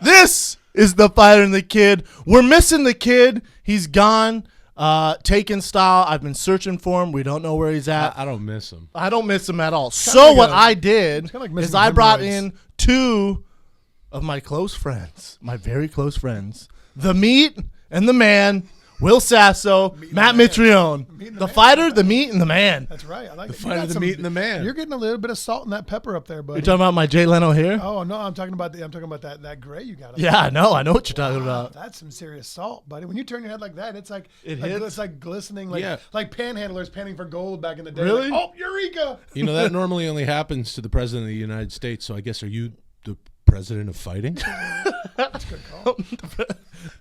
This is the Fighter and the Kid. We're missing the Kid. He's gone. Taken style. I've been searching for him. We don't know where he's at. I don't miss him. I don't miss him at all. So what I did is I brought hemorrhoids. in two of my close friends, my very close friends, the Meat and the Man, Will Sasso, Matt Mitrione. The Fighter, the Meat, and the Man. That's right. I like The it. Fighter, the Meat, and the Man. You're getting a little bit of salt and that pepper up there, buddy. You're talking about my Jay Leno hair? Oh no, I'm talking about that gray you got. Up Yeah, I know what you're talking about. That's some serious salt, buddy. When you turn your head like that, it's like hits. it's like glistening, like Yeah. like panhandlers panning for gold back in the day. Really? Like, oh, eureka! You know, that normally only happens to the President of the United States, so I guess, are you the President of Fighting? That's a good call.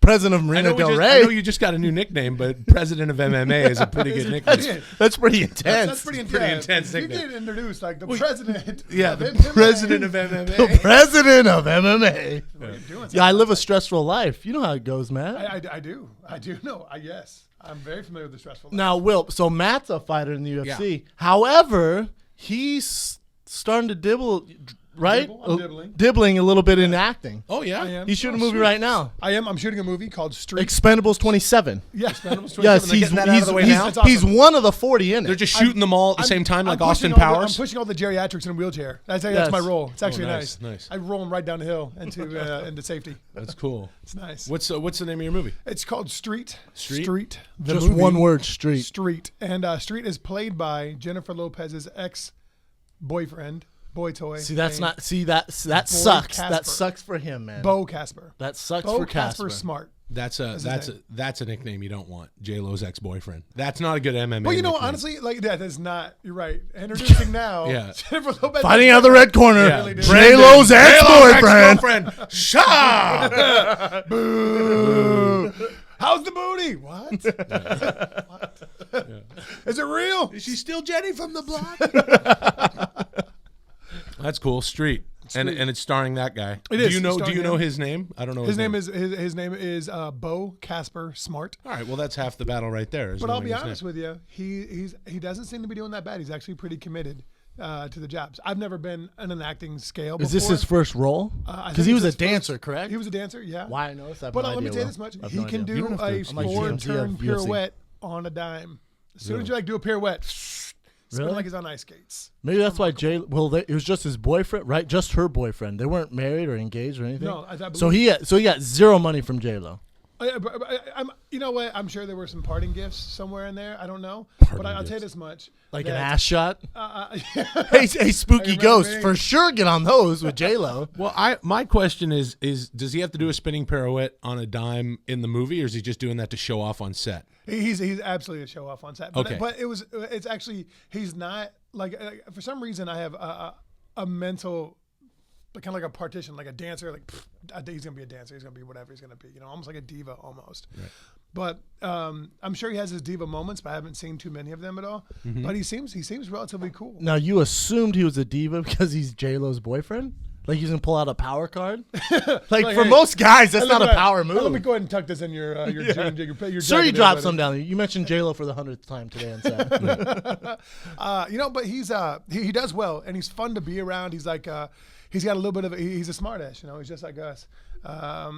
President of Marina Del I Rey. know you just got a new nickname, but President of MMA is a pretty good nickname. That's pretty intense. That's pretty intense. pretty intense You nickname. get introduced like the president. Yeah, of the MMA. President of The MMA. President of MMA. What are you doing? Yeah, I live a stressful life. You know how it goes, Matt. I do know. Yes, I'm very familiar with the stressful. Now, Will, so Matt's a fighter in the UFC. However, he's starting to dibble, right? Dibble? I'm dibbling. Dibbling a little bit in acting. Oh, yeah? I am. He's shooting a Oh, movie sweet. right now. I am. I'm shooting a movie called Street. Expendables 27. Yes, Expendables 27. Yes, They're he's getting that out of the way now. he's, That's he's awesome. one of the 40 in They're it. just shooting them all at the same time, I'm like Austin pushing all the- Powers? I'm pushing all the geriatrics in a wheelchair. That's Yes. my role. It's actually nice, nice. nice. I roll them right down the hill into safety. That's cool. It's nice. What's the name of your movie? It's called Street. Street? The Just movie. one word, Street. Street. And Street is played by Jennifer Lopez's ex-boyfriend, boy toy. See, that's named not. See, that sucks. That Casper. sucks for him, man. Bo Casper. That sucks Bo for Casper. Smart. That's his a nickname you don't want. J-Lo's ex-boyfriend. That's not a good MMA. Well, you know, nickname. honestly, like that is not. You're right. Introducing now. Yeah. Jennifer Lopez. Fighting out of the red corner, Yeah. J-Lo's ex-boyfriend. ex-girlfriend. Shah. Boo. How's the booty? What? What? Is it real? Is she still Jenny from the block? That's cool. Street. And it's starring that guy. It do is. you know? It's Do starring you know him. his name? I don't know. His name is Bo Casper Smart. All right. Well, that's half the battle right there. But I'll be honest with you, he doesn't seem to be doing that bad. He's actually pretty committed to the jobs. I've never been on an acting scale before. Is this his first role? I Because think he was a it's his dancer, first- correct? He was a dancer, yeah. Why I know this? I have But no let me idea, tell you Will. this much: I have he no can idea. You do don't have a to- I'm like GMT four-turn of UFC. pirouette on a dime. As soon as you do a pirouette, spin Really? like he's on ice skates. Maybe that's why Jay. Well, it was just his boyfriend, right? Just her boyfriend. They weren't married or engaged or anything. No, I So he got zero money from J Lo. You know what? I'm sure there were some parting gifts somewhere in there. I don't know, but I'll tell you this much: Like an that- ass shot. Hey, Hey, spooky remember ghost me? for sure. Get on those with J Lo. Well, my question is does he have to do a spinning pirouette on a dime in the movie, or is he just doing that to show off on set? He's absolutely a show off on set. But, Okay. but it's actually he's not like for some reason I have a mental. Kind of like a partition, like a dancer. Like I think he's gonna be a dancer. He's gonna be whatever he's gonna be. You know, almost like a diva, almost. Right. But I'm sure he has his diva moments, but I haven't seen too many of them at all. Mm-hmm. But he seems relatively cool. Now you assumed he was a diva because he's J Lo's boyfriend. Like he's gonna pull out a power card. Like for hey, most guys, that's Hey, not look a at power that. Let me move. go ahead and tuck this in your your Sir, jacket you there, dropped buddy. some down there. You mentioned J Lo for the 100th time today on set. You know, but he's he does well, and he's fun to be around. He's like he's got a little bit of he's a smartass, you know. He's just like us,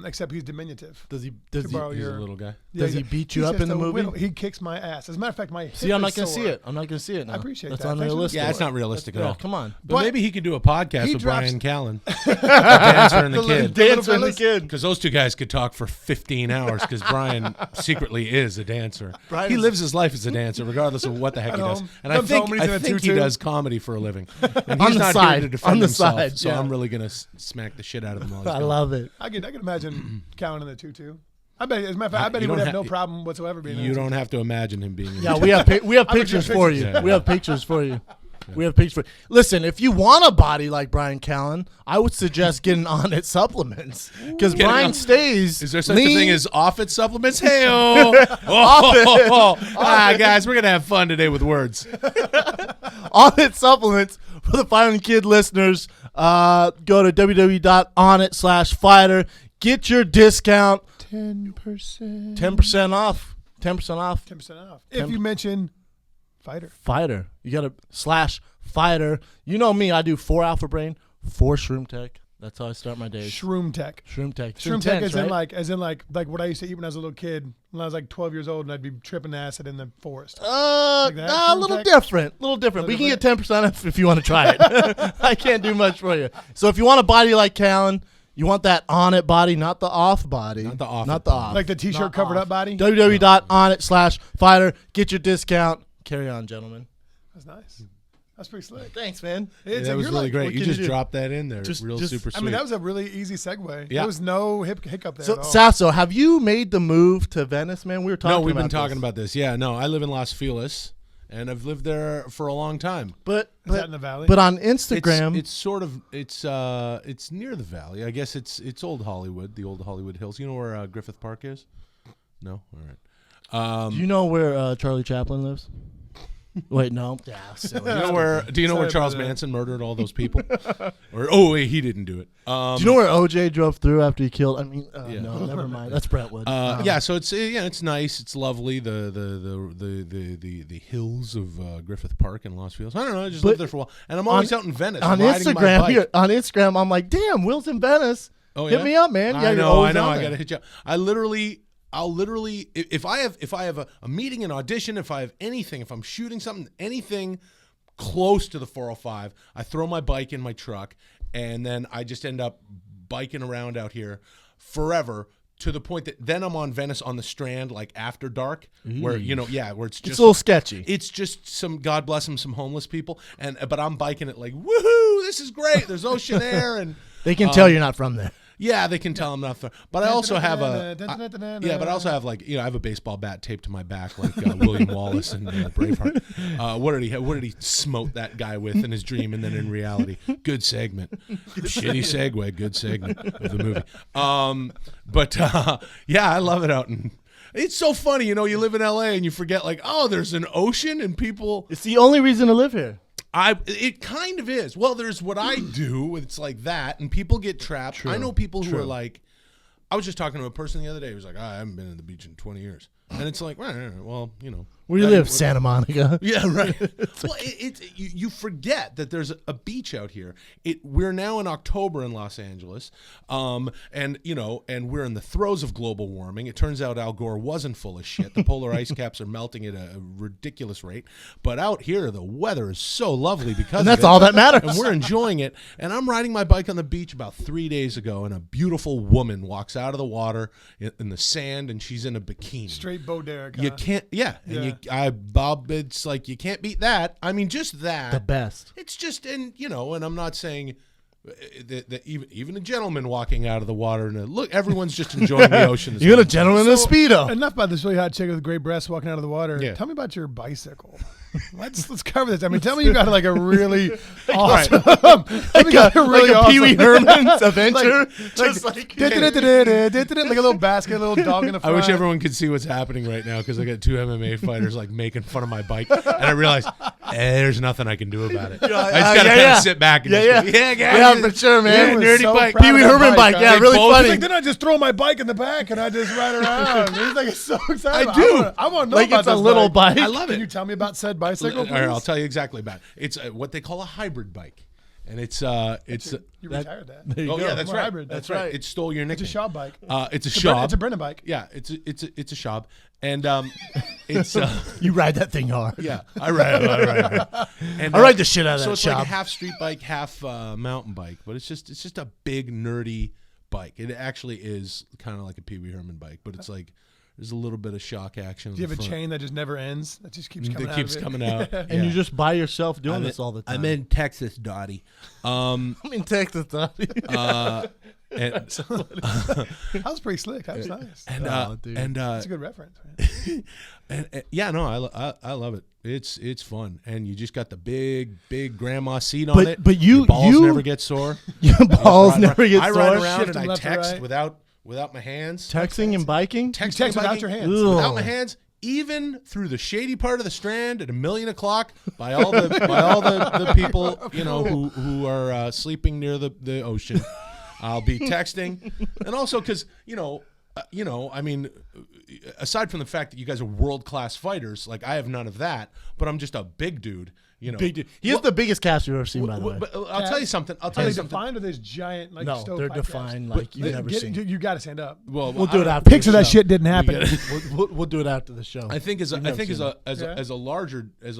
except he's diminutive. Does he? borrow He's your- a little guy. Does he beat you up in the movie? He kicks my ass. As a matter of fact, my See, hip I'm not is gonna see sore. it. I'm not gonna see it now. I appreciate That's that. Thanks for the unrealistic. Yeah, it's not realistic at Yeah, all. come on. But maybe he could do a podcast he with drops- Brian Callen, a dancer and the kid. Dancer and the fellas. kid. Because those two guys could talk for 15 hours because Brian secretly is a dancer. Brian He is- lives his life as a dancer regardless of what the heck At he does. home. And I Comes think, home and he's in a he tutu. does comedy for a living. And On he's the not side. here to defend On the himself, side, so yeah. I'm really going to smack the shit out of him. While he's I gone. love it. I can imagine Cowan in the tutu. I bet. As a matter of fact, I bet You he would don't have no ha- problem whatsoever being. You don't have to imagine him being. Yeah, we have pictures for you. Yeah. We have pictures for you. We have pictures for you. Listen, if you want a body like Brian Callen, I would suggest getting on it supplements because Brian stays. Is there such lean. a thing as off-it supplements? Hey-oh. Guys, we're going to have fun today with words. On it supplements for the Fighter and Kid listeners? Go to www.onit/fighter. Get your discount. 10%. 10% off. 10% off. 10% off. If you mention fighter. Fighter. You got to /fighter. You know me. I do 4 Alpha Brain, 4 Shroom Tech. That's how I start my days. Shroom tech. Shroom tech. It's Shroom tech intense, as in like what I used to eat when I was a little kid. When I was like 12 years old and I'd be tripping acid in the forest. Like that, a shroom little tech? different. We can get 10% if you want to try it. I can't do much for you. So if you want a body like Callan, you want that on it body, not the off body. Not the off Not it the body. off. Like the t-shirt Not covered off. up body. www.onit/fighter. Get your discount. Carry on, gentlemen. That's nice. That's pretty slick. Thanks, man. That was really great. what You can just you do? dropped that in there. Just- Real just- super sweet. I mean, that was a really easy segue. Yeah. There was no hiccup there So, at all. Sasso, have you made the move to Venice, man? We were talking No, we've about been talking this. about this. Yeah, no, I live in Los Feliz, and I've lived there for a long time. But Is that in the valley? But on Instagram, It's sort of it's near the valley. I guess it's old Hollywood, the old Hollywood Hills. You know where Griffith Park is? No, all right. do you know where Charlie Chaplin lives? Wait, no. Yeah, silly. Do you know where Sorry Charles about that. Manson murdered all those people? Or wait, he didn't do it. Do you know where OJ drove through after he killed? I mean, Yeah. no, never mind. That's Brentwood. Yeah, so it's nice, it's lovely. The hills of Griffith Park in Los Feliz. I don't know. I just But lived there for a while, and I'm always out in Venice on riding my Instagram, bike. here on Instagram, I'm like, damn, Will's in Venice. Oh, Hit yeah? me up, man. Yeah, I you're know. always I on there. gotta hit you up. I'll literally, if I have a meeting, an audition, if I have anything, if I'm shooting something, anything close to the 405, I throw my bike in my truck, and then I just end up biking around out here forever, to the point that then I'm on Venice on the Strand, like after dark, where where it's just It's a little sketchy. It's just some, God bless them, some homeless people, but I'm biking it like, woohoo, this is great. There's ocean air, and They can tell you're not from there. yeah, they can tell I'm not. But I also have I have a baseball bat taped to my back like William Wallace in Braveheart. What did he smote that guy with in his dream and then in reality? Good segment, shitty segue. Good segment of the movie. Yeah, I love it out in. It's so funny, you live in LA and you forget like, oh, there's an ocean and people. It's the only reason to live here. It kind of is. Well, there's what I do. It's like that, and people get trapped. True. I know people who are like, I was just talking to a person the other day who was like, I haven't been to the beach in 20 years. And it's like, well, Where do you live? Santa Monica. Yeah, right. Well, you forget that there's a beach out here. We're now in October in Los Angeles, and we're in the throes of global warming. It turns out Al Gore wasn't full of shit. The polar ice caps are melting at a ridiculous rate. But out here, the weather is so lovely because And that's of it. all that matters. And we're enjoying it. And I'm riding my bike on the beach about 3 days ago, and a beautiful woman walks out of the water in the sand, and she's in a bikini. Straight Bo Derek. You can't, and Bob, it's like you can't beat that. I mean, just that. The best. It's just, and I'm not saying that even a gentleman walking out of the water and look, everyone's just enjoying the ocean. You're a gentleman in a Speedo. Enough about this really hot chick with great breasts walking out of the water. Yeah. Tell me about your bicycle. Let's cover this. I mean, tell me you got like a really awesome, Like a Pee Wee Herman's adventure. Just like like a little basket, a little dog in the I front. wish everyone could see what's happening right now because I got two MMA fighters like making fun of my bike, and I realized there's nothing I can do about it. I just gotta kind of sit back and just go, guys, Yeah, for sure, man. He was Nerdy so bike. proud Pee Wee of that Herman bike. bike, Yeah, huh? really Both- funny. He's like, then I just throw my bike in the back and I just ride around. He's like, so excited. I do. I want to know Like about it's a this little bike. I love Can you it. tell me about said bicycle, All please? right, I'll tell you exactly about it. It's what they call a hybrid bike, and it's You retired that. There you oh go. yeah, that's More right. hybrid. That's That's right. right. It stole your nickname. It's a Schaub bike. It's a It's Schaub. a Brendan bike. Yeah, it's a Schaub, and it's You ride that thing hard. yeah. I ride. And, I ride the shit out of so that it's like a Schaub. half street bike, half mountain bike, but it's just a big nerdy bike. It actually is kind of like a Pee Wee Herman bike, but it's like there's a little bit of shock action. Do you have a chain that just never ends? That just keeps coming that out keeps of it? coming out, And you're just by yourself doing this all the time. I'm in Texas, Dottie. I'm in Texas. And, That was pretty slick. That was nice. Oh, dude. That's a good reference, man. and yeah, no, I love it. It's fun, and you just got the big grandma seat on it. But Your balls you never get sore. Your balls never get I sore. ride around Shift and them I left to text right. without my hands. Texting and biking. text without your hands. Ugh. Without my hands, even through the shady part of the Strand at 1:00 o'clock, by all the people who are sleeping near the ocean, I'll be texting, and also because I mean, aside from the fact that you guys are world-class fighters, like I have none of that, but I'm just a big dude, Big dude. He is the biggest cast you've ever seen, by the way. But I'll tell you something. Are they defined or this giant like No, stovepipe they're cast? defined like you've never seen. You got to stand up. Well, We'll do it after. Picture the that show. shit didn't happen. We'll do it after the show. I think as a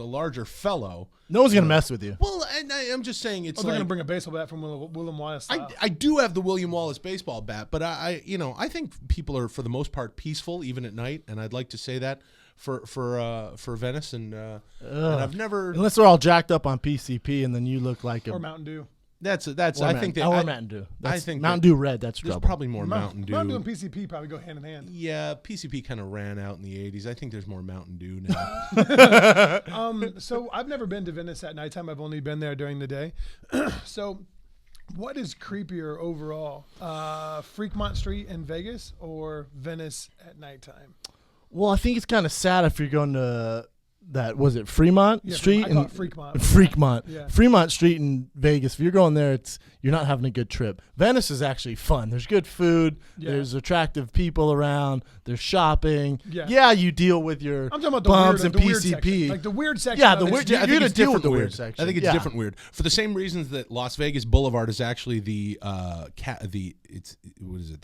larger fellow. No one's gonna mess with you. Well, and I'm just saying it's They're like gonna bring a baseball bat from William Wallace. I do have the William Wallace baseball bat, but I think people are for the most part peaceful even at night, and I'd like to say that for Venice and I've never Unless they're all jacked up on PCP and then you look like or Mountain Dew. That's or I think that or Mountain Dew. I think Mountain Dew Red. That's there's trouble. probably more Mountain Dew. Mountain Dew and PCP probably go hand in hand. Yeah, PCP kind of ran out in the 80s. I think there's more Mountain Dew now. So I've never been to Venice at nighttime. I've only been there during the day. So what is creepier overall? Fremont Street in Vegas or Venice at nighttime? Well, I think it's kind of sad if you're going to that. Was it Fremont Street? I call it Freakmont. Freakmont. Yeah. Fremont Street in Vegas. If you're going there, you're not having a good trip. Venice is actually fun. There's good food. Yeah. There's attractive people around. There's shopping. Yeah. Yeah, you deal with your I'm talking about bumps the and weird PCP. section. Like the weird section. Yeah, of the it. weird- I You're think gonna it's deal with different the weird weird. section. I think it's Yeah. different weird for the same reasons that Las Vegas Boulevard is actually the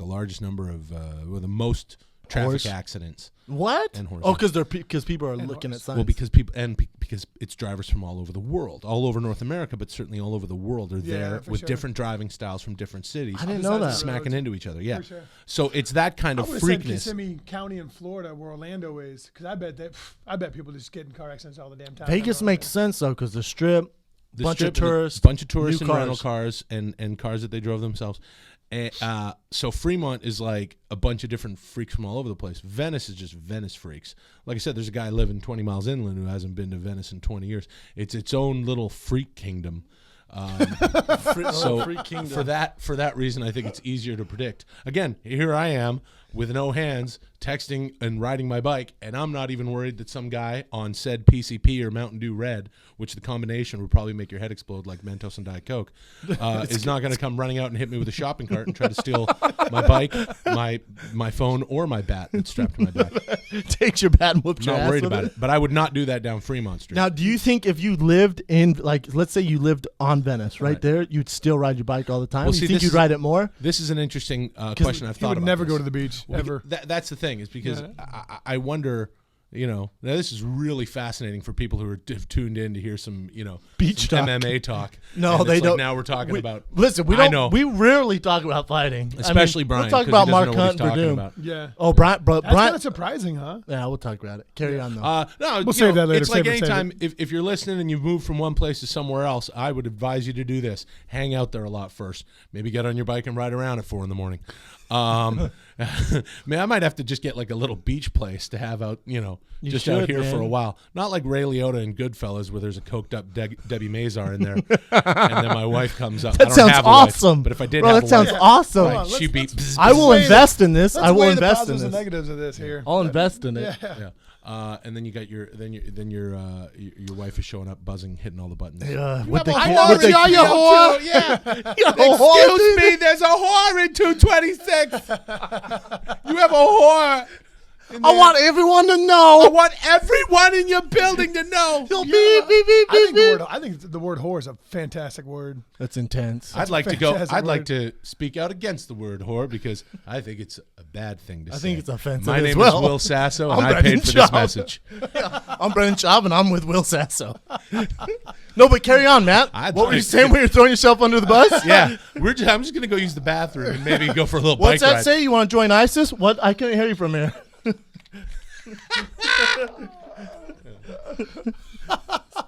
largest number of the most traffic Horse. accidents. What? And horses. Oh, because people are looking at signs. Well, because because it's drivers from all over the world, all over North America, but certainly all over the world are there for with sure. different driving styles from different cities. I didn't know that. Smacking into each other. Yeah. For sure. So it's that kind I of would have said freakness. Kissimmee County in Florida, where Orlando is, because I bet people just get in car accidents all the damn time. Vegas makes sense though, because the Strip, The bunch Strip of and tourists, bunch of tourists new and rental cars. cars and cars that they drove themselves. And, so Fremont is like a bunch of different freaks from all over the place. Venice is just Venice freaks. Like I said, there's a guy living 20 miles inland who hasn't been to Venice in 20 years. It's its own little freak kingdom. So Freak kingdom. for that reason, I think it's easier to predict. Again, here I am with no hands, texting and riding my bike, and I'm not even worried that some guy on said PCP or Mountain Dew Red, which the combination would probably make your head explode like Mentos and Diet Coke, is not going to come running out and hit me with a shopping cart and try to steal my bike, my phone, or my bat that's strapped to my back. Takes your bat and whoops your Not ass worried with about it, but I would not do that down Fremont Street. Now, do you think if you lived in, like, let's say you lived on Venice, right there, you'd still ride your bike all the time? Well, you see, think this you'd is- ride it more? This is an interesting question I've He thought would about. never this. go to the beach ever. That's the thing, is because I wonder, now this is really fascinating for people who are tuned in to hear some, Beach some talk. MMA talk. No, And it's they like don't. now we're talking about. Listen, we I don't. know. We rarely talk about fighting, Especially Brian. We'll talk 'cause he about doesn't Mark know what Hunt he's and talking Verdum. about. Yeah. Oh, Brian. That's kind Brian. of surprising, huh? Yeah, we'll talk about it. Carry on though. No, We'll save that later. It's like Save it, save anytime if you're listening and you've moved from one place to somewhere else, I would advise you to do this. Hang out there a lot first. Maybe get on your bike and ride around at 4 a.m. Man, I might have to just get like a little beach place to have out, just out should, here for a man. while. Not like Ray Liotta and Goodfellas where there's a coked up Debbie Mazar in there, and then my wife comes up. I that don't sounds have a wife, awesome. but if I did Bro, have that a sounds wife, awesome. Hold on, she'd be. I will weigh the- invest in this. Let's I will weigh the invest in positives and this. negatives of this here. I'll invest in it. Yeah. Yeah. And then you got your wife is showing up, buzzing, hitting all the buttons. With the I kid- know with the it's kid- your whore. Yeah. Excuse me, there's a whore in 226. You have a whore. I want everyone to I know. want everyone in your building to know. Beep, beep, beep, beep. I think the word whore is a fantastic word. That's intense. I'd like to go. fantastic I'd like word. to speak out against the word whore because I think it's a bad thing to say. I think it's offensive My as name well. is Will Sasso, and I'm I Brendan paid for this Schaub. message. I'm Brendan Schaub, and I'm with Will Sasso. No, but carry on, Matt. I'd What were you like saying to- when you're throwing yourself under the bus? Yeah, I'm just gonna go use the bathroom and maybe go for a little What's bike that ride. say? You want to join ISIS? What? I couldn't hear you from here.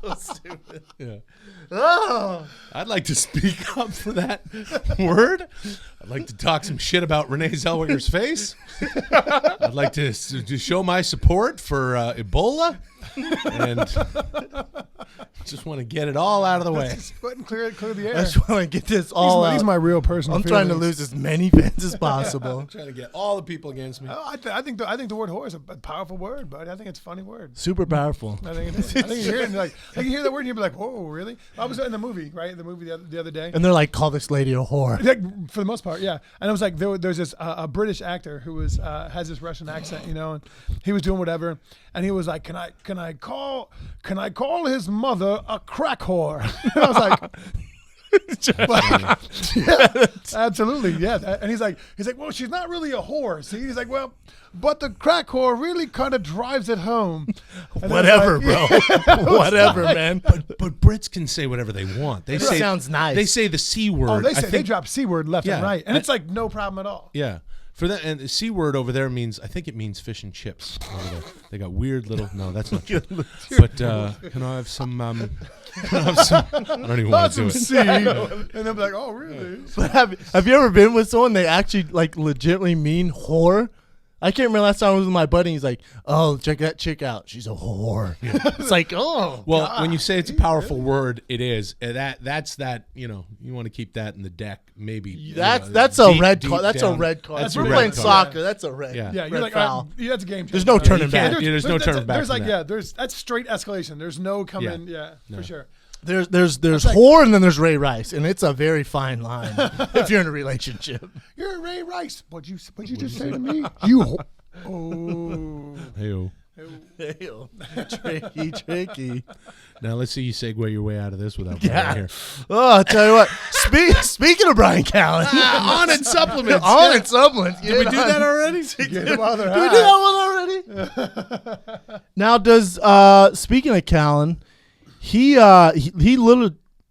So stupid. Yeah. Oh. I'd like to speak up for that word. I'd like to talk some shit about Renee Zellweger's face. I'd like to show my support for Ebola, and just want to get it all out of the way. Just go ahead and clear the air. I just want to get this all He's out. my real personal. I'm trying to feelings. lose as many fans as possible. I'm trying to get all the people against me. Oh, I think the word whore is a powerful word, but I think it's a funny word. Super powerful. I think it is. I think you hear it and I think you hear that word and you'll be like, whoa, really? I was in the movie, right? The movie the other day. And they're like, call this lady a whore. Like, for the most part, yeah. And it was like there's this a British actor who was has this Russian accent, and he was doing whatever, and he was like, can I call his mother a crack whore? And I was like. Yeah, absolutely, yeah. And he's like, well, she's not really a whore. See, he's like, well, but the crack whore really kind of drives it home. And Whatever, like, bro. Whatever, man. But Brits can say whatever they want. They say sounds nice. They say the C word. Oh, I they think, drop C word left and Yeah. right, and it's like no problem at all. Yeah. For that, and the C word over there means, I think it means fish and chips over there. They got weird little, no, that's not true. But can I have some, I don't even want to do it. C. And they'll be like, oh, really? But have you ever been with someone they actually like legitimately mean whore? I can't remember last time I was with my buddy. He's like, "Oh, check that chick out. She's a whore." Yeah. It's like, oh, Well, God. when you say it's a powerful word, it is. That's that. You want to keep that in the deck. Maybe That's a red card. That's down. a red card. That's If a we're red playing card. soccer, that's a red. Yeah. Yeah, red you're like, foul. that's a game changer. There's no turning can't- back. there's no turning back There's from like, that. that's straight escalation. There's no coming. Yeah, for sure. There's whore and then there's Ray Rice, and it's a very fine line if you're in a relationship. You're Ray Rice. What'd you just say to me? You. Oh. Hey-o. Ew. Tricky. Now let's see you segue your way out of this without Brian Yeah. here. Oh, I'll tell you what. Speaking of Brian Callen, On its supplements. on its supplements. Did we do that already? Did we do that one already? Now, does speaking of Callen, he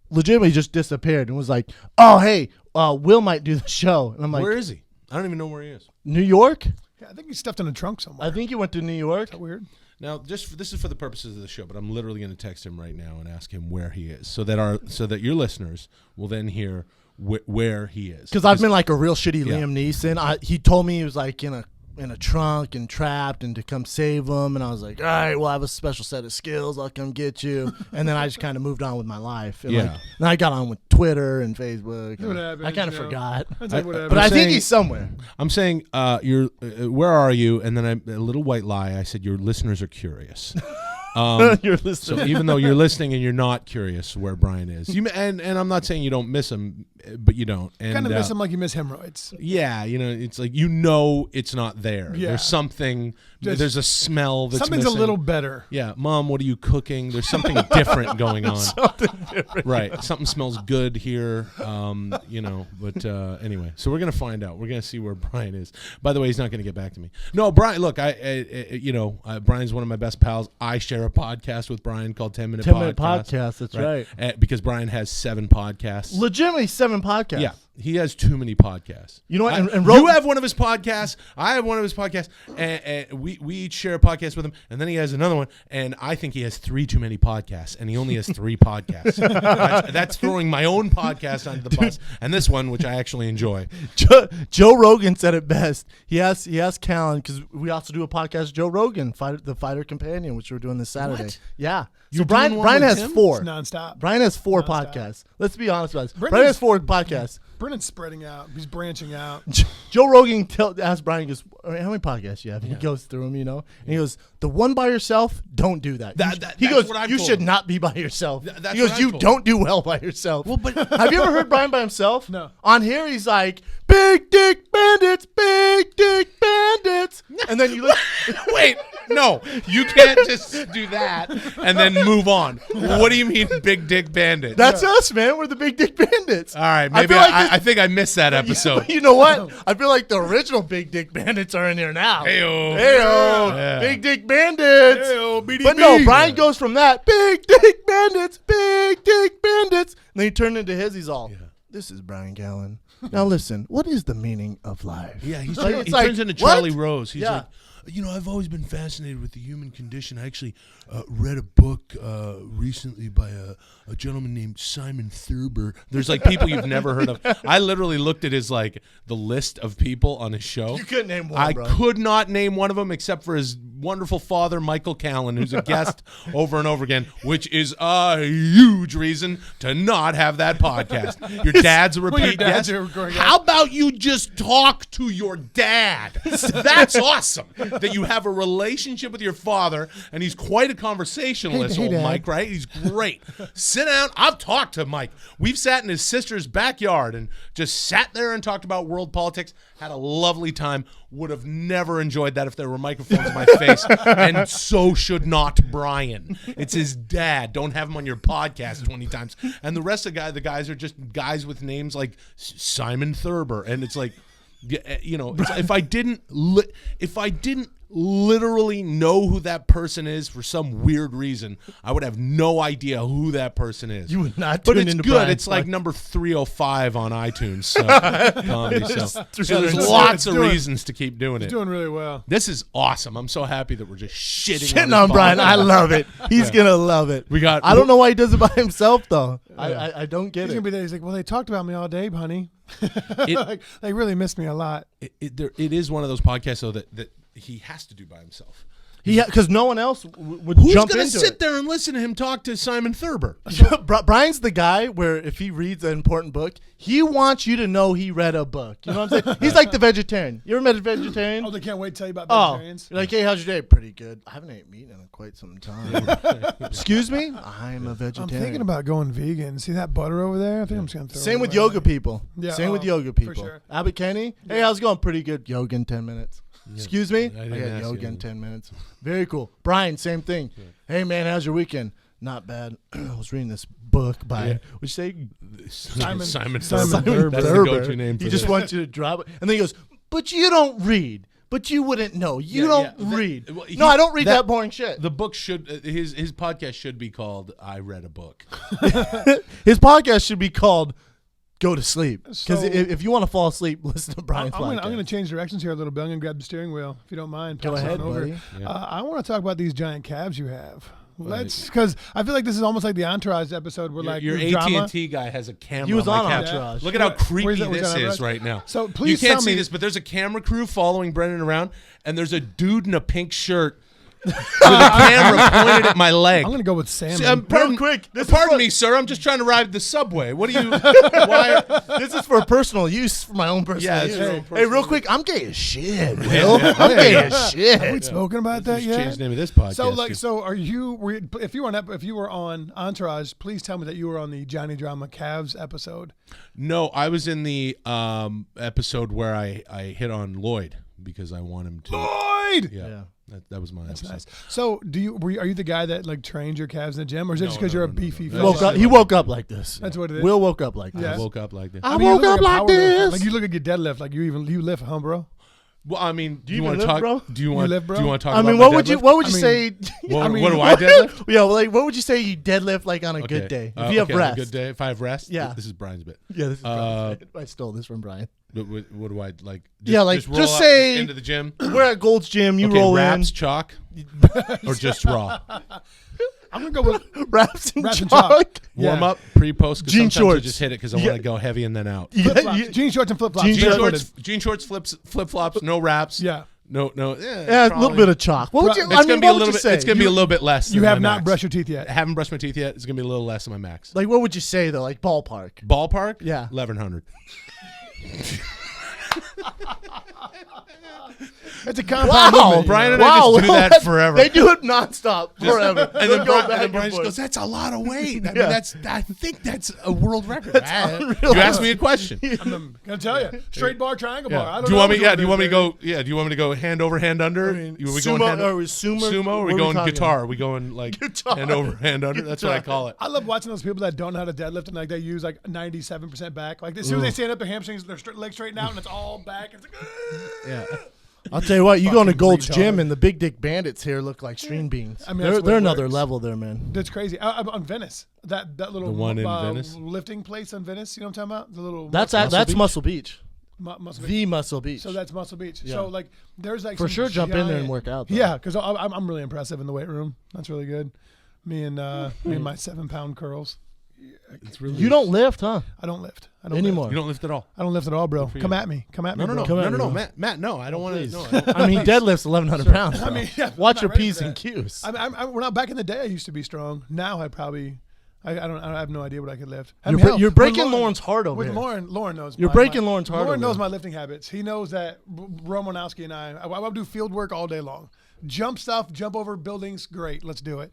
legitimately just disappeared and was like, "Oh, hey, Will might do the show," and I'm like, Where is he? I don't even know where he is. New York? Yeah, I think he's stuffed in a trunk somewhere. I think he went to New York. Is that weird? Now, this is for the purposes of the show, but I'm literally going to text him right now and ask him where he is, so that your listeners will then hear where he is. Because I've been like a real shitty Yeah. Liam Neeson. He told me he was like in a trunk and trapped and to come save him, and I was like, all right, well, I have a special set of skills. I'll come get you. And then I just kind of moved on with my life. And Yeah. then I got on with Twitter and Facebook. What And happens, I kind of you know? forgot. That's like whatever. But I think saying- he's somewhere. I'm saying, you're. Where are you? And then a little white lie. I said your listeners are curious. You're listening. So even though you're listening and you're not curious where Brian is, and I'm not saying you don't miss him, but you don't. And, kind of miss him like you miss hemorrhoids. Yeah, it's like it's not there. Yeah. There's something. Just- there's a smell that's Something's missing. a little better. Yeah, Mom, what are you cooking? There's something different going on. Something different. Right, something smells good here. But anyway, so we're gonna find out. We're gonna see where Brian is. By the way, he's not gonna get back to me. No, Brian. Look, Brian's one of my best pals. I share a podcast with Brian called 10 Minute 10 Minute Podcast, that's right. Because Brian has 7 podcasts. Legitimately 7 podcasts. Yeah, he has too many podcasts. You know what? And you have one of his podcasts. I have one of his podcasts, and we each share a podcast with him. And then he has another one, and I think he has 3 too many podcasts, and he only has 3 podcasts. That's throwing my own podcast onto the bus, and this one, which I actually enjoy. Joe Rogan said it best. He asked Callen, because we also do a podcast, Joe Rogan, the Fighter Companion, which we're doing this Saturday. What? Yeah. You're So Brian doing one with has him? 4. It's nonstop. Brian has 4 Nonstop. podcasts. Let's be honest about this. Brendan's- Brian has 4 podcasts. Brennan's spreading out. He's branching out. Joe Rogan asked Brian, he goes, how many podcasts you have? And he goes through them, and he goes, the one by yourself, don't do that. He that's goes, what I've you told should him. not be by yourself. That's He goes, what I've you told don't do well by yourself. Well, but have you ever heard Brian by himself? No. On here, he's like, big dick bandits, big dick bandits. And then you look. wait, no, you can't just do that and then move on. What do you mean, big dick bandit? That's us, man. We're the big dick bandits. All right, maybe feel like I think I missed that episode. You know what? I feel like the original big dick bandits are in here now. Heyo. Heyo. Yeah. Big dick bandits. Heyo, BDB. But no, Brian goes from that big dick bandits, big dick bandits, and then he turned into his. He's all, this is Brian Callen. Now listen, what is the meaning of life? Yeah, he like- turns into Charlie what? Rose. He's Yeah. like, I've always been fascinated with the human condition. I actually read a book recently by a gentleman named Simon Thurber. There's like people you've never heard of. I literally looked at his the list of people on his show. You couldn't name one, I bro. could not name one of them except for his wonderful father, Michael Callen, who's a guest over and over again, which is a huge reason to not have that podcast. You're dad's a repeat dads guest. are growing up. How about you just talk to your dad? That's awesome that you have a relationship with your father, and he's quite a conversationalist, Hey, old Dad. Mike, right? He's great. Sit down. I've talked to Mike. We've sat in his sister's backyard and just sat there and talked about world politics. Had a lovely time. Would have never enjoyed that if there were microphones in my face. And so should not Brian. It's his dad. Don't have him on your podcast 20 times. And the rest of the guys are just guys with names like Simon Thurber. And it's like, you know, if I didn't literally know who that person is for some weird reason, I would have no idea who that person is. You would not But tune it's into good. Brian's It's like podcast. number 305 on iTunes. So, comedy. So there's It's lots of doing- reasons to keep doing it. Doing really well. This is awesome. I'm so happy that we're just shitting Shitting this on Brian. podcast. I love it. He's gonna love it. I don't know why he does it by himself though. I don't get He's it. gonna be there. He's like, well, they talked about me all day, honey. Like, they really missed me a lot. It is one of those podcasts though that he has to do by himself. Because no one else would Who's jump going into to sit it. there and listen to him talk to Simon Thurber? Brian's the guy where if he reads an important book, he wants you to know he read a book. You know what I'm saying? He's like the vegetarian. You ever met a vegetarian? Oh, they can't wait to tell you about Oh, vegetarians. you're like, hey, how's your day? Pretty good. I haven't ate meat in quite some time. Excuse me? I'm a I'm vegetarian. thinking about going vegan. See that butter over there? I think I'm just gonna throw Same it with away. yoga people. Yeah, Same with oh, yoga for people. sure. Abbott Kenny, hey, how's it going? Pretty good. Yoga in 10 minutes. Excuse me? I didn't got ask yoga you. in 10 minutes. Very cool. Brian, same thing. Hey, man, how's your weekend? Not bad. I was reading this book by, would you say? Simon Thurber. That's the go-to name for He this. just wants you to drop it. And then he goes, but you don't read. But you wouldn't know. You don't read. well, No, I don't read that boring shit. The book should his podcast should be called "I Read a Book." His podcast should be called Go to Sleep. Because So- if you want to fall asleep, listen to Brian's I'm podcast. going to change directions here a little bit. I'm going to grab the steering wheel, if you don't mind. Go Pass ahead, on over. buddy. I want to talk about these giant calves you have. Let's, because I feel like this is almost like the Entourage episode where Your drama. AT&T guy has a camera. He was on on my couch. Entourage. Look at how Where's creepy that- where's this that is Entourage? right now. So you please can't tell see me- this, but there's a camera crew following Brendan around, and there's a dude in a pink shirt with a camera pointed at my leg. I'm going to go with salmon. Pardon, quick, this is pardon what- me, sir. I'm just trying to ride the subway. What do you? Why? This is for personal use, for my own personal Yeah, use. it's your own Hey, personal real use. quick, I'm gay as shit, Will. I'm gay as Have we shit. spoken about that Just yet? change the name of this podcast. So, like, too. so are you? If you were on Entourage, please tell me that you were on the Johnny Drama Calves episode. No, I was in the episode where I hit on Lloyd because I want him to. Lloyd. Yeah, that was my That's episode. nice. So, are you the guy that like trained your calves in the gym, or is it just because you're a beefy? no. fella? He woke up like this. That's what it is. Will woke up like Yeah. I this. woke up like that. I mean, you woke look up a like power lifter. this. Like you look at your deadlift, like you lift, huh, bro? Well, I mean, do you you want even to lift, talk? bro? Do you want? lift, bro? Do you want to talk? I mean, about what my would you deadlift? what would you I say? What, I mean, what do I deadlift? Yeah, like what would you say you deadlift like on a good day if you have okay, rest? A good day. If I have rest. Yeah. This is Brian's bit. Yeah, this is Brian's bit. I stole this from Brian. What do I like? Yeah, like, roll just up say- into the gym. We're at Gold's Gym. You Okay, roll wraps, chalk, or just raw. I'm gonna go with in wraps and Wraps and chalk. chalk. Warm Yeah. up, pre, post. Jean Sometimes I shorts. just hit it because I You want got- to go heavy and then out. You flip got- flops. you- Jean shorts and flip flops. Jean Jean shorts. shorts, flip flops, no wraps. Yeah. No. Yeah, a little bit of chalk. What would you? It's I gonna mean, be a what would little you bit. say? It's gonna be a little bit less. You than have my not max. brushed your teeth yet. I haven't brushed my teeth yet. It's gonna be a little less than my max. Like, what would you say though? Like ballpark. Ballpark? Yeah. 1100. It's a compound Wow, movement, Brian you and know? I just do that forever. They do it nonstop forever. And They'll then, go Brian, back and then and Brian just forth. goes, "That's a lot of weight. I mean, Yeah. I think that's a world record." unreal. You asked me a question. I'm gonna tell you, straight bar, triangle bar. I don't Do you know want me? which Yeah. one Do you it want me to is, go? Yeah. Do you want me to go hand over, hand under? I mean, we going sumo, hand or is sumo? Sumo? Are What we are we going talking guitar? about? Are we going like Guitar. hand over, hand under? That's what I call it. I love watching those people that don't know how to deadlift and like they use like 97% back. Like as soon as they stand up, their hamstrings, their legs straighten out, and it's all back. It's like, Yeah. I'll tell you what, you go into Fucking Gold's retard. Gym and the Big Dick Bandits here look like string beans. I mean, that's they're what it another works. level there, man. that's crazy. I'm on Venice, that little The one in Venice? lifting place on Venice. You know what I'm talking about? The little That's Beach? Muscle Beach. Muscle Beach. The Muscle Beach. So that's Muscle Beach. Yeah. So like, there's like For some sure jump in there and giant- work out, though. Yeah, because I'm really impressive in the weight room. That's really good. Me and my 7-pound curls. It's really. You don't lift, huh? I don't lift. I don't Anymore. You don't lift at all. I don't lift at all, bro. for Come you. at me. Come at me. No, bro. Come at me, bro. Matt. No, I don't want to. Please. No, I don't- I mean, he deadlifts 1,100 pounds. I mean, though. yeah, Watch I'm your not ready P's for and that. Q's. Well, back in the day, I used to be strong. Now I probably I have no idea what I could lift. I You're, mean, bre- hell, you're with breaking Lauren's heart over With here. Lauren knows. You're breaking Lauren's heart Lauren over knows here. my lifting habits. He knows that Romanowski and I will do field work all day long. Jump stuff, jump over buildings. Great, let's do it.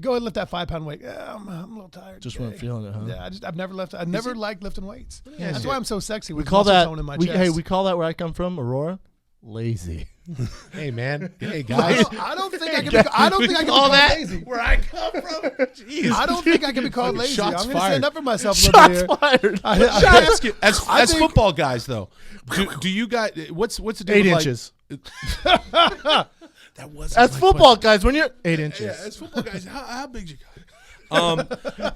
Go ahead and lift that 5-pound weight. Yeah, I'm a little tired. Just today. weren't feeling it, huh? Yeah, I've never lifted. I've never liked lifting weights. Yeah, That's why I'm so sexy. We With call muscle that. tone in my We, chest. hey, we call that where I come from, Aurora. Lazy. Hey man, hey I guys. don't think I can. I don't think I can be called lazy. Where I come from. Jeez. I don't think I can be called lazy. Shots I'm going to fired. stand up for myself a little bit Shots here. fired. I Let me ask you, as think- football guys though, do you guys? What's the deal? 8 with, inches. That was That's football, guys. When you're 8 inches. Yeah, as football guys, how big's your guy?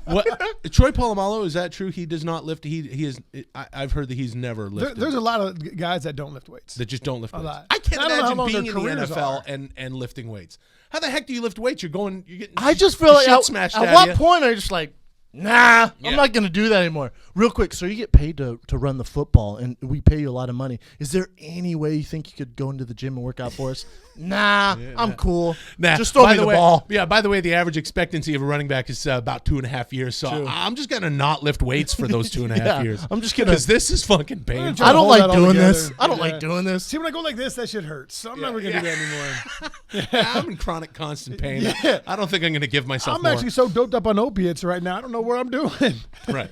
What Troy Polamalu, is that true? He does not lift. He is. I've heard that he's never lifted. There's a lot of guys that don't lift weights. that just don't lift weights. lot. I can't I don't know how imagine long being their in the careers NFL are. and lifting weights. How the heck do you lift weights? You're getting. I just feel like shit smashed at out what of you. point are you just like, nah, Yeah. I'm not going to do that anymore. Real quick, so you get paid to run the football, and we pay you a lot of money. Is there any way you think you could go into the gym and work out for us? Nah, I'm cool. Nah, Just throw by me the way, ball. Yeah, by the way, the average expectancy of a running back is about 2.5 years. So True. I'm just gonna not lift weights for those 2.5 Yeah, years. I'm just gonna- because this is fucking painful. Try I to don't hold like that all doing together. this. I don't Yeah. like doing this. See, when I go like this, that shit hurts. So I'm never going to do that anymore. I'm in chronic constant pain. Yeah. I don't think I'm gonna give myself I'm more. actually so doped up on opiates right now. I don't know what I'm doing. Right.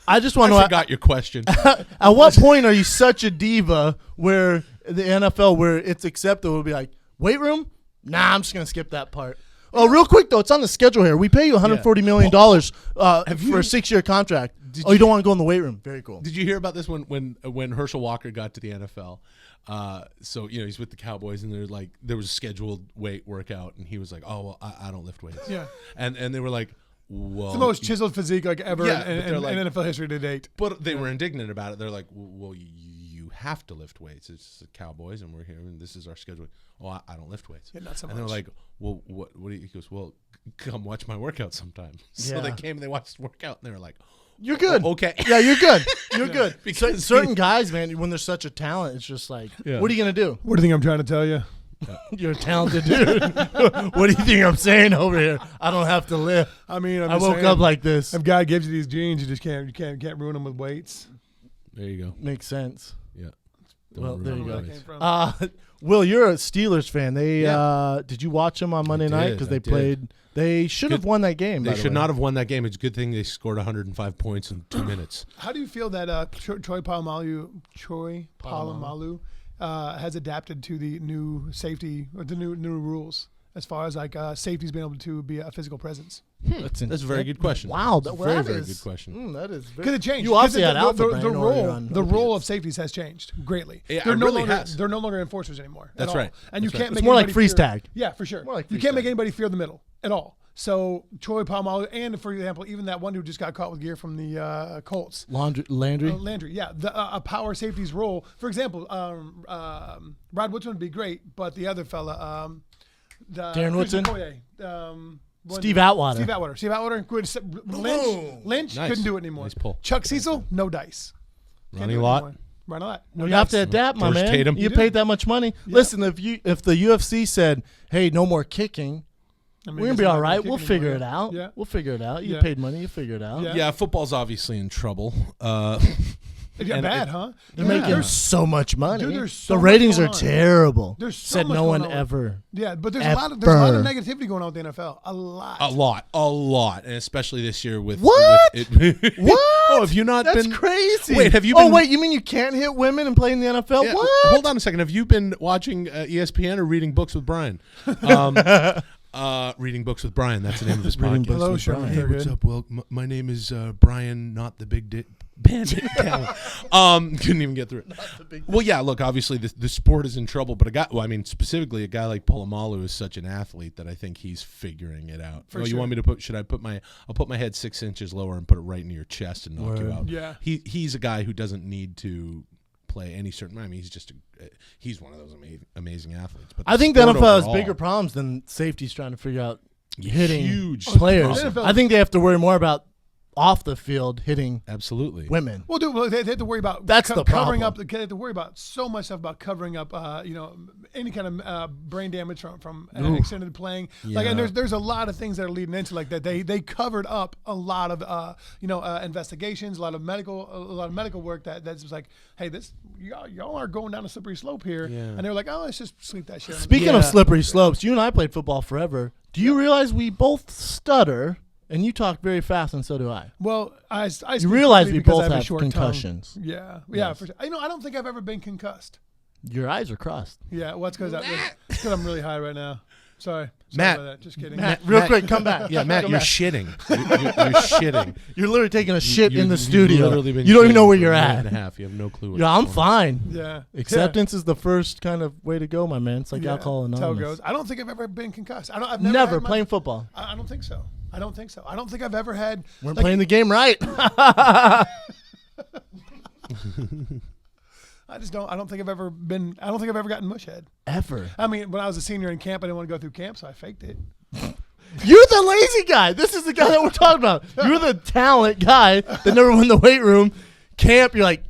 I just want I to forgot your question. At what point are you such a diva where the NFL, where it's acceptable to be like, weight room? Nah, I'm just going to skip that part. Oh, real quick, though, it's on the schedule here. We pay you $140 million for a 6-year contract. You don't want to go in the weight room. Very cool. Did you hear about this when Herschel Walker got to the NFL? So he's with the Cowboys, and there was a scheduled weight workout, and he was like, "Oh, well, I don't lift weights." Yeah. and they were like, "Well, It's the most chiseled physique like ever Yeah, but they're in like- NFL history to date. But they were indignant about it. They're like, "Well, you have to lift weights. It's the Cowboys, and we're here, and this is our schedule." Oh, I don't lift weights. Yeah, not so and they're much. like, "Well, what do you?" He goes, "Well, come watch my workout sometime." So Yeah. they came and they watched the workout, and they were like, You're good. okay. Yeah, you're good. You're good. Because certain guys, man, when they're such a talent, it's just like, Yeah. what are you going to do? What do you think I'm trying to tell you? You're a talented dude. What do you think I'm saying over here? I don't have to lift. I mean, I woke up like this. if God gives you these genes, you just can't ruin them with weights. There you go. Makes sense. Yeah. Well, there you Where go. that came from. Will, you're a Steelers fan. They Yeah. did you watch them on Monday night? did, Because I they did. played. They should have won that game. They should not have won that game. It's a good thing they scored 105 points in 2 minutes. How do you feel that Troy Polamalu has adapted to the new safety or the new rules as far as like safety's been able to be a physical presence? That's a very good question. Wow, That's a that very is- good question. that is Because it changed. You obviously 'Cause had alpha the brain or you're role on the role of opiates. safeties has changed greatly. Yeah, they're it no really longer has. they're no longer enforcers anymore. That's at all. right. And you That's can't right. make It's more like anybody freeze fear- tag. Yeah, for sure. More like You freeze can't make tag. anybody fear the middle at all. So Troy Polamalu, and for example, even that one who just got caught with gear from the Colts. Landry. Landry, yeah, a power safety's role. For example, Rod Woodson would be great, but the other fella, Darren Woodson? Steve Atwater. Steve Atwater. Lynch Nice. couldn't do it anymore. Nice pull. Chuck Cecil, no dice. Can't Ronnie do it Lott. anymore. Ronnie Lott. No You have dice. to adapt, my George man. Tatum. You You paid do. that much money. Listen, if the UFC said, "Hey, no more kicking," I mean, we're gonna it's be not all gonna right. kick We'll anymore, figure yeah. it out. Yeah. We'll figure it out. You Yeah. paid money. You figure it out. Yeah. Yeah, football's obviously in trouble. Yeah, And bad, it- huh? They're Yeah. making so much money. Dude, there's so the much ratings going are on. terrible. There's so Said much no one going on. ever. Yeah, but there's a lot of negativity going on with the NFL. A lot. A lot, and especially this year with What? with it. What? Oh, have you not That's been crazy. Wait, have you Oh been- wait, you mean you can't hit women and play in the NFL? Yeah, What? Hold on a second. Have you been watching ESPN or reading books with Brian? Reading books with Brian. That's the name of his Reading podcast. Books Hello, with Sherman. Brian. Hey, They're what's good. up? Well, my name is Brian, not the big bandit. Couldn't even get through it. Well, yeah. Look, obviously the sport is in trouble, but specifically a guy like Polamalu is such an athlete that I think he's figuring it out. For You sure. want me to put? Should I put I'll put my head 6 inches lower and put it right into your chest and knock you Word. out. Yeah. He's a guy who doesn't need to play any certain. I mean, he's one of those amazing athletes. But I think the sport NFL has overall- bigger problems than safeties trying to figure out hitting Huge players. problem. I think they have to worry more about off the field hitting Absolutely. women. Well, dude, they have to worry about That's the covering problem. up. They have to worry about so much stuff about covering up, any kind of brain damage from extended playing. Like, and there's a lot of things that are leading into like that. They covered up a lot of investigations, a lot of medical work that's just like, hey, this y'all are going down a slippery slope here, and they're like, oh, let's just sleep that shit. Speaking of slippery slopes, you and I played football forever. Do you realize we both stutter? And you talk very fast, and so do I. Well, I you realize we because I both a have short concussions. tongue. Yeah, for sure. I don't think I've ever been concussed. Your eyes are crossed. Yeah, well, it's because I'm really high right now. Sorry Matt. about that. Just kidding. Matt, real quick, come back. Yeah, Matt, Come you're back. shitting. You're shitting. You're literally taking a shit in the You've studio. literally been You don't even know shitting where for you're a minute at. and a half. You have no clue. Yeah, I'm fine. Yeah. Acceptance is the first kind of way to go, my man. It's like alcohol That's how it anonymous. goes. I don't think I've ever been concussed. I've never Never had playing football. I don't think so. I don't think so. I don't think I've ever had. We're playing the game right. I just don't. I don't think I've ever been. I don't think I've ever gotten mushhead. Ever. I mean, when I was a senior in camp, I didn't want to go through camp, so I faked it. You're the lazy guy. This is the guy that we're talking about. You're the talent guy that never went in the weight room. Camp, you're like,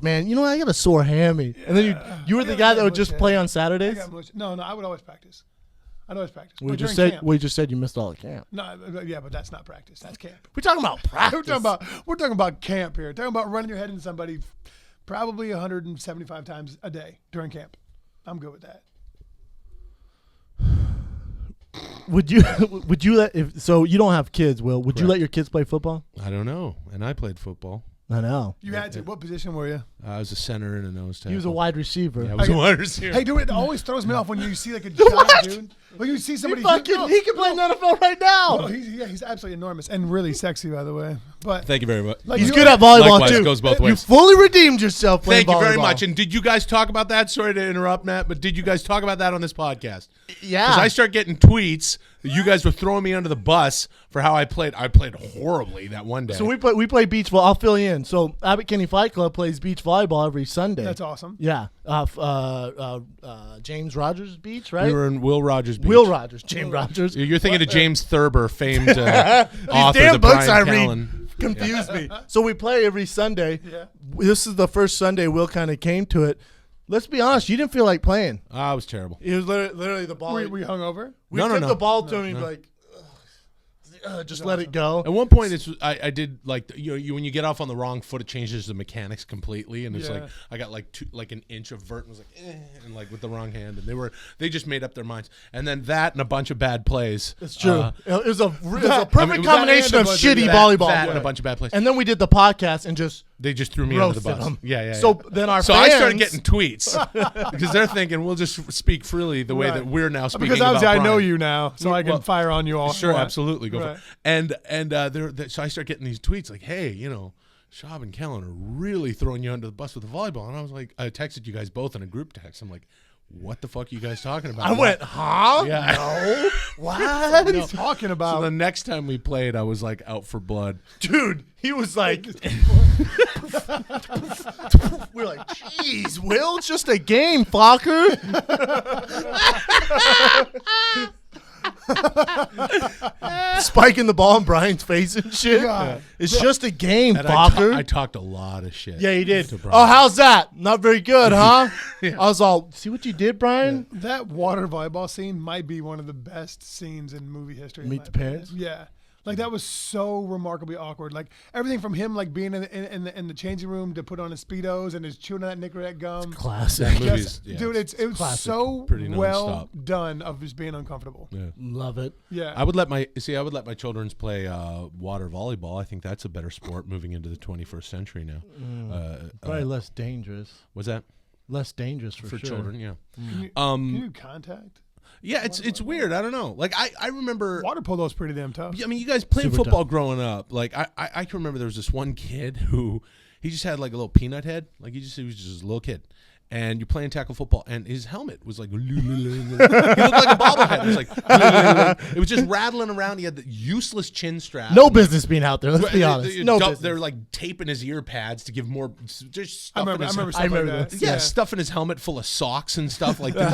man, you know what? I got a sore hammy. And then you were the guy that would just play on I Saturdays? got no, I would always practice. I'd always practice. We But just during said camp. we just said you missed all the camp. No, yeah, but that's not practice. That's camp. We're talking about practice. We're talking about camp here. Talking about running your head into somebody probably 175 times a day during camp. I'm good with that. Would you let so you don't have kids, Will? Would you let your kids play football? I don't know. And I played football. I know. You had to. What position were you? I was a center and a nose tackle. He was a wide receiver. Yeah, I was a wide receiver. Hey, dude, it always throws me off when you see like a giant dude. When you see somebody. he can play in the NFL right now. Oh, he's absolutely enormous and really sexy, by the way. But Thank you very much. like, He's you- good at volleyball Likewise, too. goes both You ways. fully redeemed yourself playing Thank you very volleyball. much. And did you guys talk about that? Sorry to interrupt, Matt, but did you guys talk about that on this podcast? Yeah. Because I start getting tweets that you guys were throwing me under the bus for how I played. I played horribly that one day. So we play beach volleyball. I'll fill you in. So Abbott Kinney Fight Club plays beach volleyball every Sunday. That's awesome. Yeah. James Rogers Beach, right? We were in Will Rogers Beach. Will Rogers, James Rogers. You're thinking of James Thurber, famed author Damn of books I Brian read Callen. confuse me. So we play every Sunday. Yeah. This is the first Sunday Will kind of came to it. Let's be honest, you didn't feel like playing. I was terrible. It was literally the ball. We hung over. We No, no, took no. the ball to him and be like, just let it go. At one point, I did like you when you get off on the wrong foot, it changes the mechanics completely, and it's Yeah. like I got like an inch of vert and was like and like with the wrong hand, and they just made up their minds, and then that and a bunch of bad plays. It's true. It was a perfect I mean, it was combination that of and a bunch shitty of volleyball. that play. and a bunch of bad plays. And then we did the podcast and just They just threw me under the roasted bus. them. Yeah. So then our So fans, I started getting tweets because they're thinking we'll just speak freely the way Right. that we're now speaking. Because obviously about I know Brian. you now, so I can Well, fire on you all. Sure, you want. absolutely, go Right. for it. And so I start getting these tweets like, "Hey, Schaub and Callen are really throwing you under the bus with the volleyball." And I was like, I texted you guys both in a group text. I'm like, "What the fuck are you guys talking about?" I went, huh? Yeah. No. What? What are you talking about? So the next time we played, I was like out for blood. Dude, he was like, we're like, jeez, Will, it's just a game, fucker. Spiking the ball in Brian's face and shit. God. It's just a game, And I fucker. talked a lot of shit. Yeah, he did. to Brian. Oh, how's that? Not very good, huh? I was all, see what you did, Brian? That water volleyball scene might be one of the best scenes in movie history. in Meet my the opinion. Parents? Yeah. Like that was so remarkably awkward. Like everything from him like being in the changing room to put on his Speedos and his chewing on that Nicorette gum. Classic. That movie's, yeah, Dude, it was classic. so Pretty well nonstop. done of just being uncomfortable. Yeah. Love it. Yeah. I would let my children play water volleyball. I think that's a better sport moving into the 21st century now. Probably less dangerous. Was that Less dangerous for sure. children? Yeah. Can you do contact? Yeah, it's weird. I don't know. Like I remember. Water polo's pretty damn tough. I mean, you guys playing Super football tough. growing up. Like I can remember there was this one kid who he just had like a little peanut head. Like he was just a little kid, and you're playing tackle football, and his helmet was like, he looked like a bobblehead. It was like, it was just rattling around. He had the useless chin strap. No business being out there. Let's be honest. No business. They're like taping his ear pads to give more. Just stuff I in his, remember stuff like that. Yeah, stuff in his helmet full of socks and stuff like that.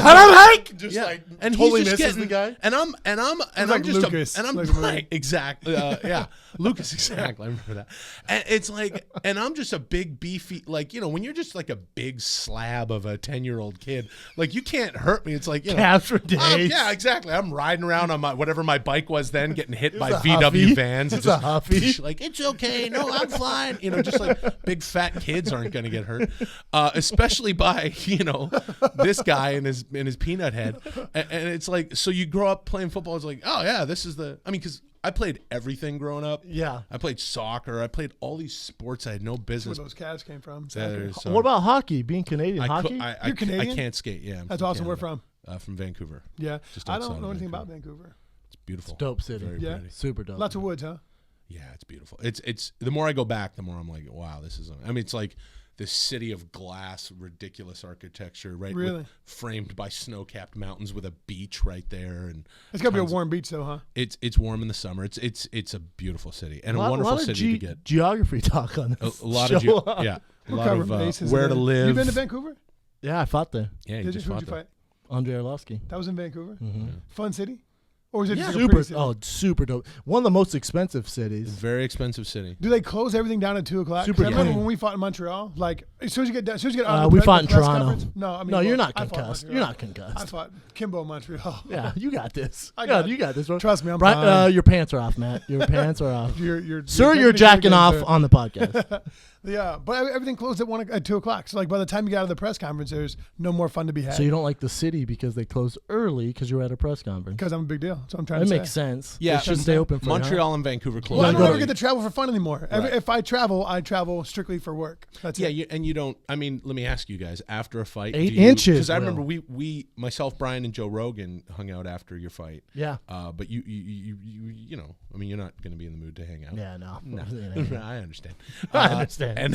Just like and totally he's just misses getting, the guy. And I'm like just Lucas. and I'm Like right, exactly. Yeah, Lucas, exactly. I remember that. And it's like, and I'm just a big beefy, like, you know, when you're just like a big slab of a 10-year-old kid, like, you can't hurt me. It's like, you know, Calves for days. yeah, exactly. I'm riding around on my whatever my bike was then, getting hit by a VW Huffy. vans. It's a Huffy. Like, it's okay. No, I'm fine. You know, just like big fat kids aren't going to get hurt, especially by, you know, this guy and his peanut head. And it's like, so you grow up playing football. It's like, oh yeah, this is the. I mean, because I played everything growing up. Yeah. I played soccer. I played all these sports I had no That's business. where those calves came from. What about hockey? Being Canadian, hockey? You're Canadian? I can't skate. Yeah, I'm That's from awesome. Canada. Where from? From Vancouver. Yeah. Just I outside don't know of anything Vancouver. about Vancouver. It's beautiful. It's a dope city. Very Yeah. pretty. Super dope. Lots of woods, huh? Yeah, it's beautiful. It's the more I go back, the more I'm like, wow, this is. I mean, it's like this city of glass, ridiculous architecture, right? Really? Framed by snow-capped mountains with a beach right there, and It's got to be a warm beach, though, huh? it's warm in the summer. It's a beautiful city and a lot wonderful of city to get. geography talk on this. A lot show. of yeah, a We're lot covering of bases where to there. live. You been to Vancouver? Yeah, I fought there. Yeah, Did you? just Who'd fought you there. fight? Andre Arlovsky. That was in Vancouver? Mm-hmm. Fun city? Or is it just like a Super. pretty city? Oh, super dope. One of the most expensive cities. Very expensive city. Do they close everything down at 2 o'clock? Super I remember clean. when we fought in Montreal. Like as soon as you get down, as soon as you get out of We the fought in press Toronto. conference- No, I mean, No, you're well, not I fought concussed. Montreal. You're not concussed. I fought Kimbo in Montreal. Yeah, you got this. You got this, bro. Trust me, I'm Brian, fine. your pants are off, Matt. Your pants are off. Sir, You're jacking off on the podcast. Yeah, but everything closed at 2 o'clock. So like by the time you got out of the press conference, there's no more fun to be had. So you don't like the city because they closed early because you were at a press conference. Because I'm a big deal. So I'm trying That to makes say. sense. Yeah, They should stay open for Montreal and Vancouver closed. Well, I don't go ever to- get to travel for fun anymore. Right. If I travel strictly for work. That's Yeah, it. and you don't. I mean, let me ask you guys. After a fight, 8 inches, Because I Will. remember we, myself, Brian, and Joe Rogan hung out after your fight. Yeah. But you know, I mean, you're not going to be in the mood to hang out. Yeah, no. I understand. I understand. And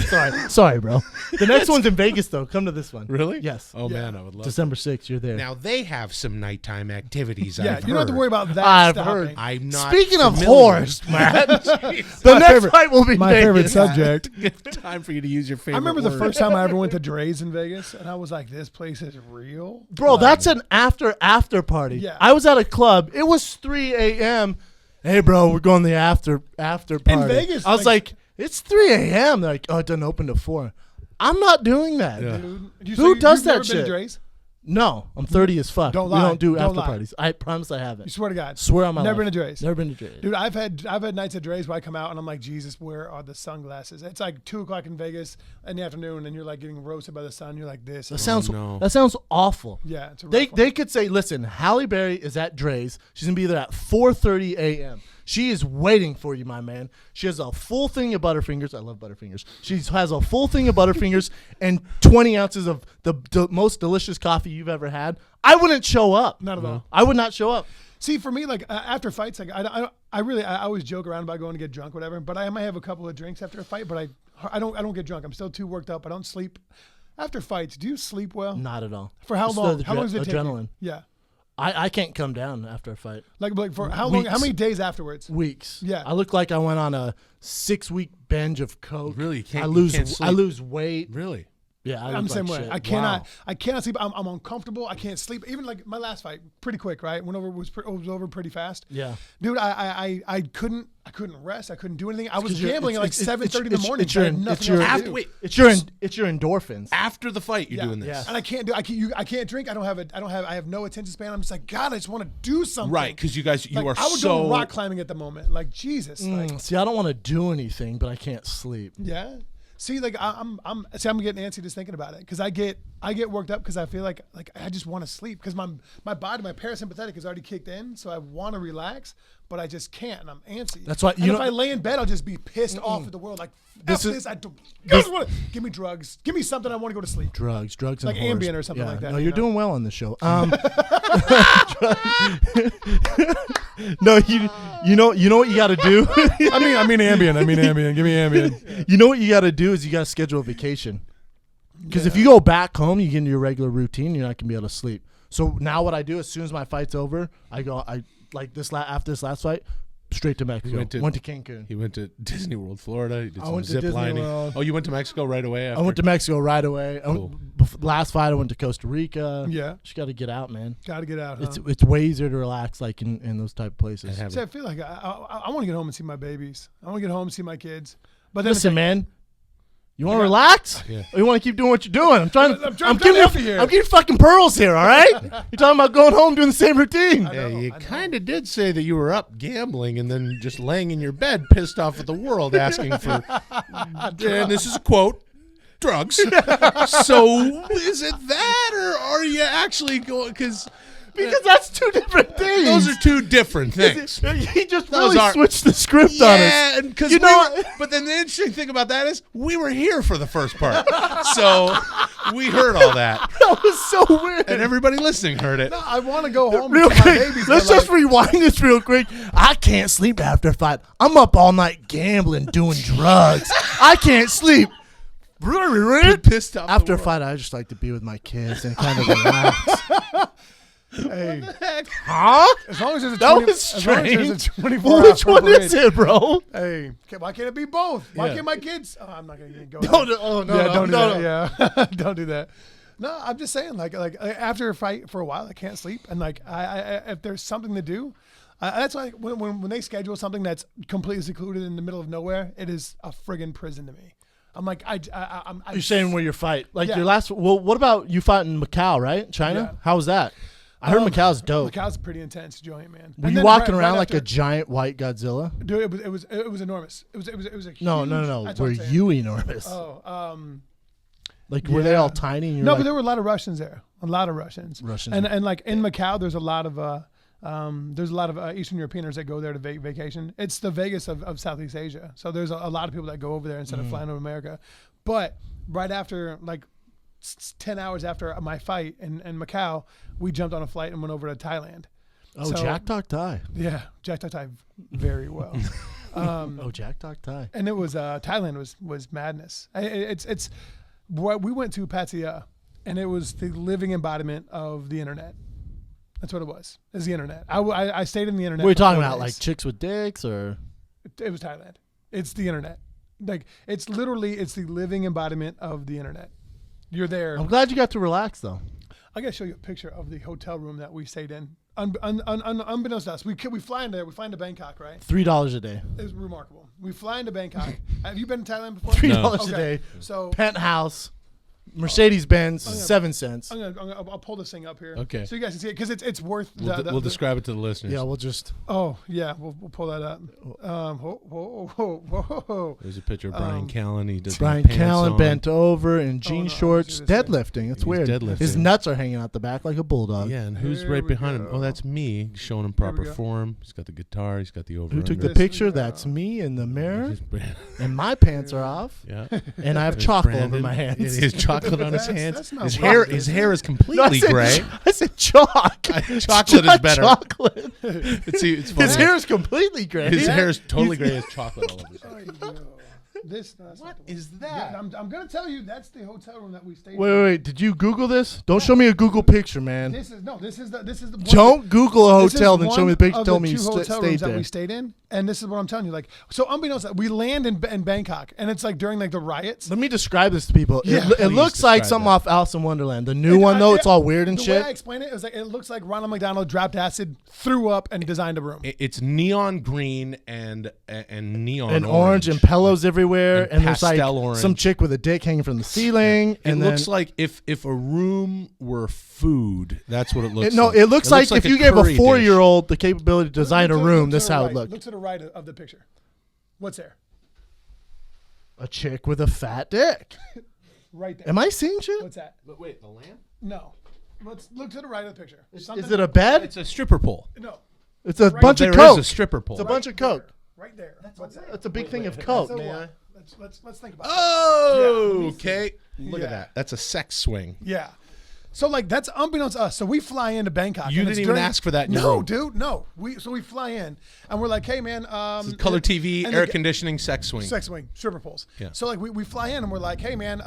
Sorry, bro. The next one's in Vegas, though. Come to this one. really? Yes. Oh Yeah. man, I would love. December 6th, you're there. Now they have some nighttime activities. Yeah, I've you don't have to heard. worry about that. I've stopping. heard. I'm not. Speaking of familiar. whores, Matt, the My next favorite- fight will be My favorite Vegas. subject. Time for you to use your favorite. I remember the word. first time I ever went to Dre's in Vegas, and I was like, "This place is real, Bro, Like, that's an after party. Yeah. I was at a club. It was 3 a.m. Hey, bro, we're going to the after party. Vegas, I was like, it's 3 a.m. They're like, oh, it doesn't open to 4. I'm not doing that. Yeah. dude. Who does you've that never shit? Been to Dre's? No, I'm 30 as fuck. Don't We lie. don't do Don't after lie. parties. I promise I You haven't. swear to God. Swear on my Never life. been to Dre's. Never been to Dre's. Dude, I've had nights at Dre's where I come out and I'm like, Jesus, where are the sunglasses? It's like 2 o'clock in Vegas in the afternoon, and you're like getting roasted by the sun. You're like, this. That is- sounds no. that sounds awful. yeah, it's a rough They one. they could say, listen, Halle Berry is at Dre's. She's gonna be there at 4:30 a.m. She is waiting for you, my man. She has a full thing of Butterfingers. I love Butterfingers. She has a full thing of Butterfingers and 20 ounces of the most delicious coffee you've ever had. I wouldn't show up. Not at all. I would not show up. See, for me, like after fights, like I always joke around about going to get drunk, whatever. But I might have a couple of drinks after a fight, but I don't get drunk. I'm still too worked up. I don't sleep. After fights, do you sleep well? Not at all. For how It's long? the How long does it take? you? adrenaline. Yeah. I can't come down after a fight. Like for how long? How Weeks. many days afterwards? Weeks. Yeah. I look like I went on a 6-week binge of coke. Really? You can't- I you lose. can't sleep? I lose weight. Really? Yeah, I I'm look the same like way. shit. I cannot sleep. I'm uncomfortable. I can't sleep. Even like my last fight, pretty quick, right? Went over was over pretty fast. Yeah. Dude, I couldn't rest. I couldn't do anything. I was 'cause you're- gambling at like 7:30 in the morning. It's your, I had nothing it's your, else to do. Wait, it's your endorphins. after the fight, you're Yeah. doing this. Yeah. And I can't do. I can't drink. I have no attention span. I'm just like, God, I just want to do something. Right, because you guys, you Like, are I would so. go rock climbing at the moment. Like Jesus. Like, See, I don't want to do anything, but I can't sleep. yeah. See, like I'm getting antsy just thinking about it because I get worked up because I feel like I just want to sleep because my body, my parasympathetic has already kicked in, so I want to relax, but I just can't, and I'm antsy. That's why- And you if know- I lay in bed, I'll just be pissed off at the world. Like This F is- I just want to give me drugs, give me something. I want to go to sleep. Drugs, and Like horrors. Ambien or something like that, No, you you're know? doing well on this show. No, you know what you got to do. I mean Ambien. Give me Ambien. You know what you got to do is you got to schedule a vacation. Because if you go back home, you get into your regular routine, you're not gonna be able to sleep. So now what I do, as soon as my fight's over, I like this after this last fight, straight to Mexico. Went to Cancun. He went to Disney World, Florida. He did some went to zip Disney lining. World. Oh, you went to Mexico right away? I went to Mexico right away. Cool. Last fight, I went to Costa Rica. Yeah. Just got to get out, man. Got to get out. Huh? It's way easier to relax, like in those type of places. See, I feel like I want to get home and see my babies. I want to get home and see my kids. But then listen, man. You want to relax? Yeah. Or you want to keep doing what you're doing? I'm getting fucking pearls here, all right? You're talking about going home doing the same routine. Yeah, you kind of did say that you were up gambling and then just laying in your bed, pissed off at the world, asking for. And this is a quote. Drugs. So is it that, or are you actually going? Because that's two different things. Those are two different things. He just really switched the script on us. Yeah, because but then the interesting thing about that is we were here for the first part, so we heard all that. That was so weird. And everybody listening heard it. No, I want to go home Real to my quick, babies. let's just rewind this real quick. I can't sleep after a fight. I'm up all night gambling, doing drugs. I can't sleep. Pissed off After a fight, I just like to be with my kids and kind of relax. Hey, Huh? as long as there's a That 20, was as long as there's a strange. 24 Which one is it, bro? Hey, why can't it be both? Why Yeah. can't my kids? Oh, I'm not gonna go. No, there. no, no, Yeah, no, don't do no, that. no. Yeah, don't do that. No, I'm just saying, like after a fight for a while, I can't sleep, and like I if there's something to do, that's why when they schedule something that's completely secluded in the middle of nowhere, it is a friggin' prison to me. I'm like, I'm You're saying where your fight, like Yeah. your last. Well, what about you fought in Macau, right? China. Yeah. How was that? I heard Macau's dope. Macau's a pretty intense joint, man. Were And you then walking right around like after- a giant white Godzilla? Dude, it was enormous. It was a huge, No. that's what Were I'm saying. you enormous? Oh, Like were they yeah. all tiny? And you're no, like, but there were a lot of Russians there. A lot of Russians. And like in Macau, there's a lot of Eastern Europeans that go there to vacation. It's the Vegas of Southeast Asia. So there's a lot of people that go over there instead of flying to America. But right after, like 10 hours after my fight in Macau, we jumped on a flight and went over to Thailand. oh, so- Jack Talk Thai. Yeah, Jack talked Thai very well. Oh, Jack Talk Thai. And it was Thailand was madness. It's what we went to Pattaya, and it was the living embodiment of the internet. That's what it was. It's the internet. I stayed in the internet. What are you for talking 4 about? days. Like chicks with dicks, or It was Thailand. It's the internet. Like it's the living embodiment of the internet. You're there. I'm glad you got to relax though. I gotta show you a picture of the hotel room that we stayed in. Unbeknownst to us, we fly in there. We fly into Bangkok, right? $3 a day. It was remarkable. We fly into Bangkok. Have you been to Thailand before? $3 a Okay. day. So Penthouse, Mercedes Benz, 7 cents. I'll pull this thing up here. Okay. So you guys can see it because it's worth. We'll describe it to the listeners. Yeah, we'll just. Oh yeah, we'll pull that up. Whoa. There's a picture of Brian Callen. He does Brian pants Callen on. bent over in jean no, shorts, let's do this deadlifting. It's He's weird. deadlifting. His nuts are hanging out the back like a bulldog. Yeah, and who's Here right we behind him? go. Oh, that's me showing him Here we proper go. form. He's got the guitar. He's got the over. Who took the This we picture? go. That's me in the mirror, He's- and my pants are off, Yeah. and I have There's chocolate over Brandon. my hands. He has chocolate on his hands. That's not His right. hair. His hair is No, completely gray. I said chalk. Chocolate is better. Chocolate. It's funny. His hair is completely gray. His hair is totally gray. As chocolate all over his head. Oh, yo. This. What is Yeah, I'm gonna tell you that's the hotel room that we stayed. Wait. Did you Google this? Don't show me a Google picture, man. This is the. Don't Google a This is hotel and show me the picture. one Tell of me the you two hotel stayed rooms that there. we stayed in, and this is what I'm telling you. Like, so unbeknownst that we land in Bangkok, and it's like during like the riots. Let me describe this to people. Yeah. It Please looks like describe something that. off Alice in Wonderland. The new one though, it's all weird and the shit. way I explain it is like it looks like Ronald McDonald dropped acid, threw up, and designed a room. It's neon green and neon and orange and pillows everywhere, And and there's like pastel orange. some chick with a dick hanging from the ceiling. It and looks then, like if a room were food, that's what it looks no, like. it looks like if you gave a curry 4-year-old the capability to design a Look to- room, look to this the how right. it looked. Look to the right of the picture. What's there? A chick with a fat dick. Right there. Am I seeing shit? What's that? But wait, the lamp? No. Let's look to the right of the picture. Is it a bed? It's a stripper pole. No. It's a Right bunch There of is coke. a stripper pole. It's a bunch of coke. Right there. What's that? That's a big thing of coke, So man. what? Let's think about Oh, Yeah. okay. Look Yeah. at that. That's a sex swing. that. Yeah. So like that's unbeknownst to us. So we fly into Bangkok. You and didn't it's even during- ask for that in your No, room. dude, no. So we fly in and we're like, hey man, Color TV, and air the- conditioning, sex swing. Sex swing, stripper poles. Yeah. So like we fly in and we're like, hey man,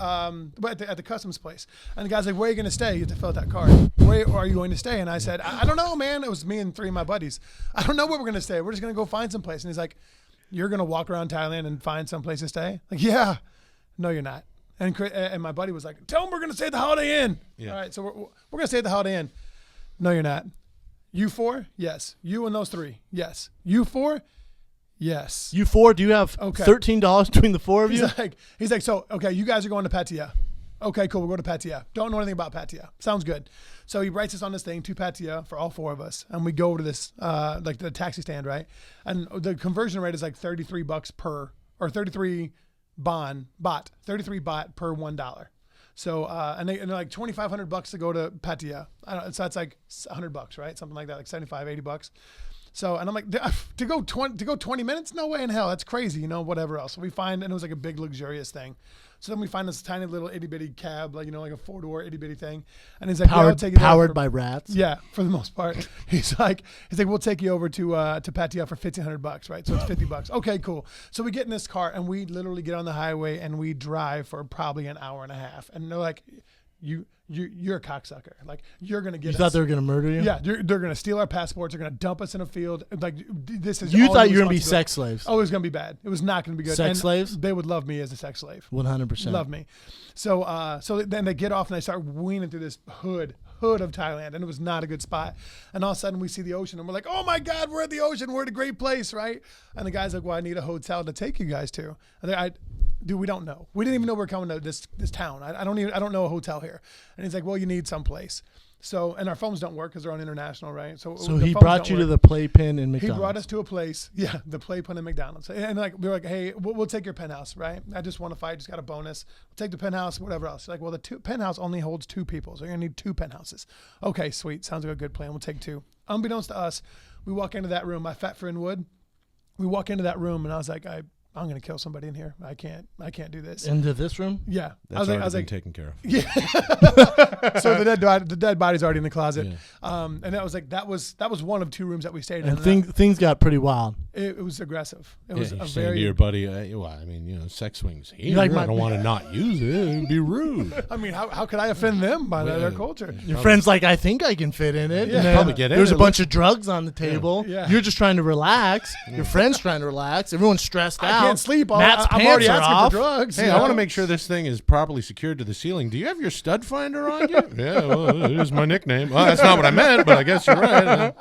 but at the customs place, and the guy's like, where are you gonna stay? You have to fill out that card. Where are you going to stay? And I said, I don't know, man. It was me and 3 of my buddies. I don't know where we're gonna stay. We're just gonna go find some place. And he's like, you're gonna walk around Thailand and find some place to stay? Like, yeah. No, you're not. And my buddy was like, tell him we're gonna stay at the Holiday Inn. Yeah. All right, so we're gonna stay at the Holiday Inn. No, you're not. You 4? Yes. You and those 3? Yes. You 4? Yes. You 4? Do you have $13 between the 4 of you? He's like, so okay, you guys are going to Pattaya. Okay, cool. We'll go to Pattaya. Don't know anything about Pattaya. Sounds good. So he writes us on this thing to Pattaya for all 4 of us, and we go over to this like the taxi stand, right? And the conversion rate is like $33 per, or 33 baht, 33 baht per $1. So and they're like $2,500 to go to Pattaya. So that's like $100, right? Something like that, like 75, $80. So, and I'm like, to go 20 minutes? No way in hell. That's crazy, you know, whatever else. So we find, and it was like a big luxurious thing. So then we find this tiny little itty bitty cab, like, you know, like a 4-door itty bitty thing. And he's like, I'll take you powered by rats. Yeah, for the most part. He's like, we'll take you over to Pattaya for $1,500, right? So it's $50. Okay, cool. So we get in this car and we literally get on the highway and we drive for probably an hour and a half. And they're like, you're a cocksucker. Like, you're gonna get. You thought they were gonna murder you? Yeah, they're gonna steal our passports. They're gonna dump us in a field. Like, this is. You all thought your you were gonna be responsibility. sex slaves. Oh, it was gonna be bad. It was not gonna be good. Sex slaves? They would love me as a sex slave. 100%. Love me. So then they get off and they start weaning through this hood of Thailand, and it was not a good spot. And all of a sudden we see the ocean and we're like, oh my God, we're at the ocean. We're at a great place, right? And the guy's like, well, I need a hotel to take you guys to. And dude, we don't know. We didn't even know we're coming to this town. I don't know a hotel here. And he's like, well, you need someplace. So, and our phones don't work because they're on international, right? So the he phones brought don't you work. to the playpen in McDonald's. He brought us to a place, the playpen in McDonald's. And like, we were like, hey, we'll take your penthouse, right? I just want to fight, just got a bonus. We'll take the penthouse, whatever else. Like, well, the penthouse only holds 2 people, so you're going to need 2 penthouses. Okay, sweet. Sounds like a good plan. We'll take 2. Unbeknownst to us, we walk into that room. My fat friend Wood, we walk into that room, and I was like, I'm going to kill somebody in here. I can't do this. Into this room? Yeah. That's I was like, taken care of. Yeah. So the dead body's already in the closet. Yeah. And that was like, that was one of 2 rooms that we stayed in. And things got pretty wild. It was aggressive. It was you're a saying very. to your buddy, well, I mean, you know, sex swings here. like I don't want to not use it. It'd be rude. I mean, how could I offend them by their culture? Your friend's like, I think I can fit in it. Yeah. And then Probably get in there's it. a bunch of drugs on the table. Yeah. You're just trying to relax. Your friend's trying to relax. Everyone's stressed out. I can't sleep. Matt's I'm pants already are asking off. for drugs. Hey, you I know? want to make sure this thing is properly secured to the ceiling. Do you have your stud finder on you? Yeah, well, it is my nickname. Well, that's not what I meant, but I guess you're right.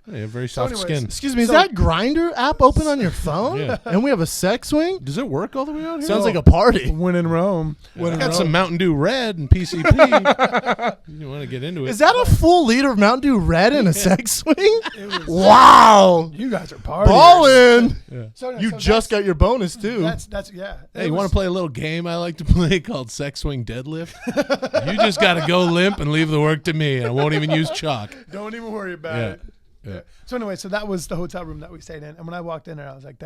You have very soft anyways, skin. Excuse me, is that Grindr app open on your phone? Yeah. And we have a sex swing? Does it work all the way out here? Sounds like a party. When in Rome. I got some Mountain Dew Red and PCP. You want to get into it? Is that a full liter of Mountain Dew Red in a sex swing? was- Wow. You guys are partying. Ballin'. So You that's- just got your bonus, too. That's yeah. Hey, you want to play a little game I like to play called Sex Swing Deadlift? You just got to go limp and leave the work to me, and I won't even use chalk. Don't even worry about Yeah. it. Yeah. So anyway, so that was the hotel room that we stayed in, and when I walked in there, I was like,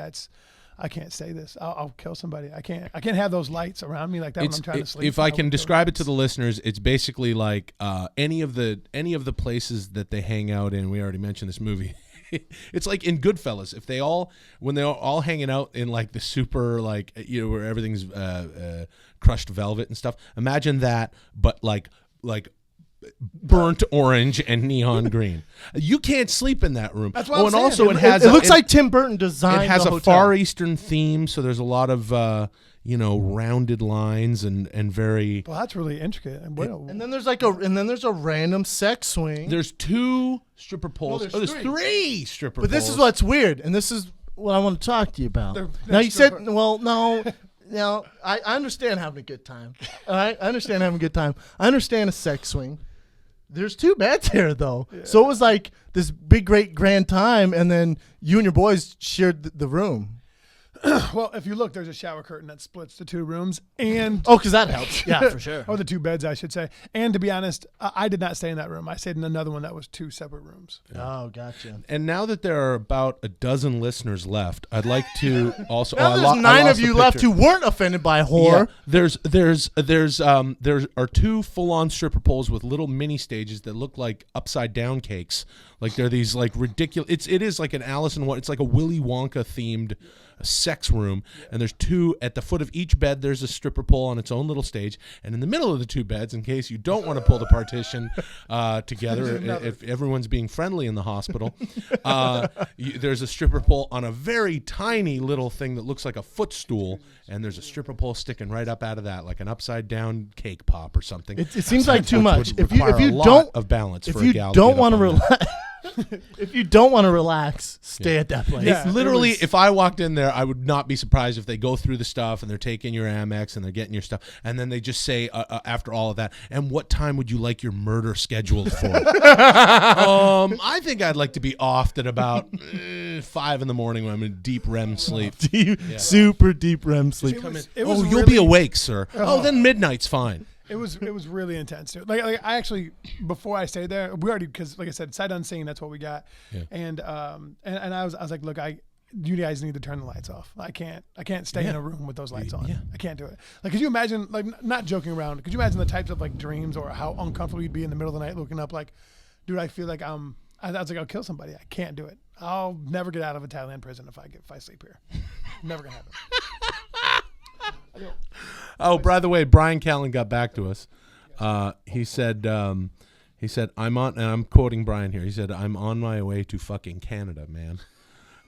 I can't stay this. I'll kill somebody. I can't have those lights around me like that when I'm trying to sleep. If I can would describe go it to the listeners, it's basically like any of the places that they hang out in. We already mentioned this movie. It's like in Goodfellas. If when they're all hanging out in like the super like where everything's crushed velvet and stuff. Imagine that, but like burnt orange and neon green. You can't sleep in that room. That's what I'm and saying. also It looks like Tim Burton designed it has the a hotel. Far Eastern theme, so there's a lot of rounded lines and very. Well, that's really intricate. And then there's a random sex swing. There's 2 stripper poles. there's there's 3. 3 stripper But poles. this is what's weird, and this is what I want to talk to you about. They're Now you said, stripper. well, no. Now I understand having a good time. All right, I understand having a good time. I understand a sex swing. There's 2 beds here, though. Yeah. So it was like this big, great, grand time, and then you and your boys shared the room. Well, if you look, there's a shower curtain that splits the 2 rooms, and Oh, because that helps. Yeah, for sure. or the 2 beds, I should say. And to be honest, I did not stay in that room. I stayed in another one that was 2 separate rooms. Oh, gotcha. And now that there are about a dozen listeners left, I'd like to also. Now I there's I 9 lost of the you left picture. who weren't offended by Yeah, horror. there are 2 full-on stripper poles with little mini stages that look like upside down cakes. Like they're these like ridiculous. It is like an Alice in Wonderland. It's like a Willy Wonka themed sex room, and there's 2 at the foot of each bed. There's a stripper pole on its own little stage, and in the middle of the 2 beds, in case you don't want to pull the partition together, if everyone's being friendly in the hospital, there's a stripper pole on a very tiny little thing that looks like a footstool, and there's a stripper pole sticking right up out of that, like an upside down cake pop or something. It seems like too Which much. would If you require a lot don't of balance if for you a gal don't to get want up to on that. relax, if you don't want to relax, stay at that place. Yeah. Literally, It was- if I walked in there, I would not be surprised if they go through the stuff and they're taking your Amex and they're getting your stuff, and then they just say after all of that, and what time would you like your murder scheduled for? I think I'd like to be off at about 5 in the morning when I'm in deep REM sleep. Super deep REM sleep. It was You'll be awake, sir. Oh, then midnight's fine. It was really intense too. Like I actually, before I stayed there, we already, because like I said, sight unseen, that's what we got. Yeah. And I was like, look, you guys need to turn the lights off. I can't stay in a room with those lights on. Yeah. I can't do it. Like, could you imagine, like, not joking around, could you imagine the types of like dreams or how uncomfortable you'd be in the middle of the night looking up like, dude, I feel like I was like, I'll kill somebody. I can't do it. I'll never get out of a Thailand prison if I sleep here. Never gonna happen. Oh, by the way, Brian Callen got back to us. He said, I'm on, and I'm quoting Brian here. He said, I'm on my way to fucking Canada, man.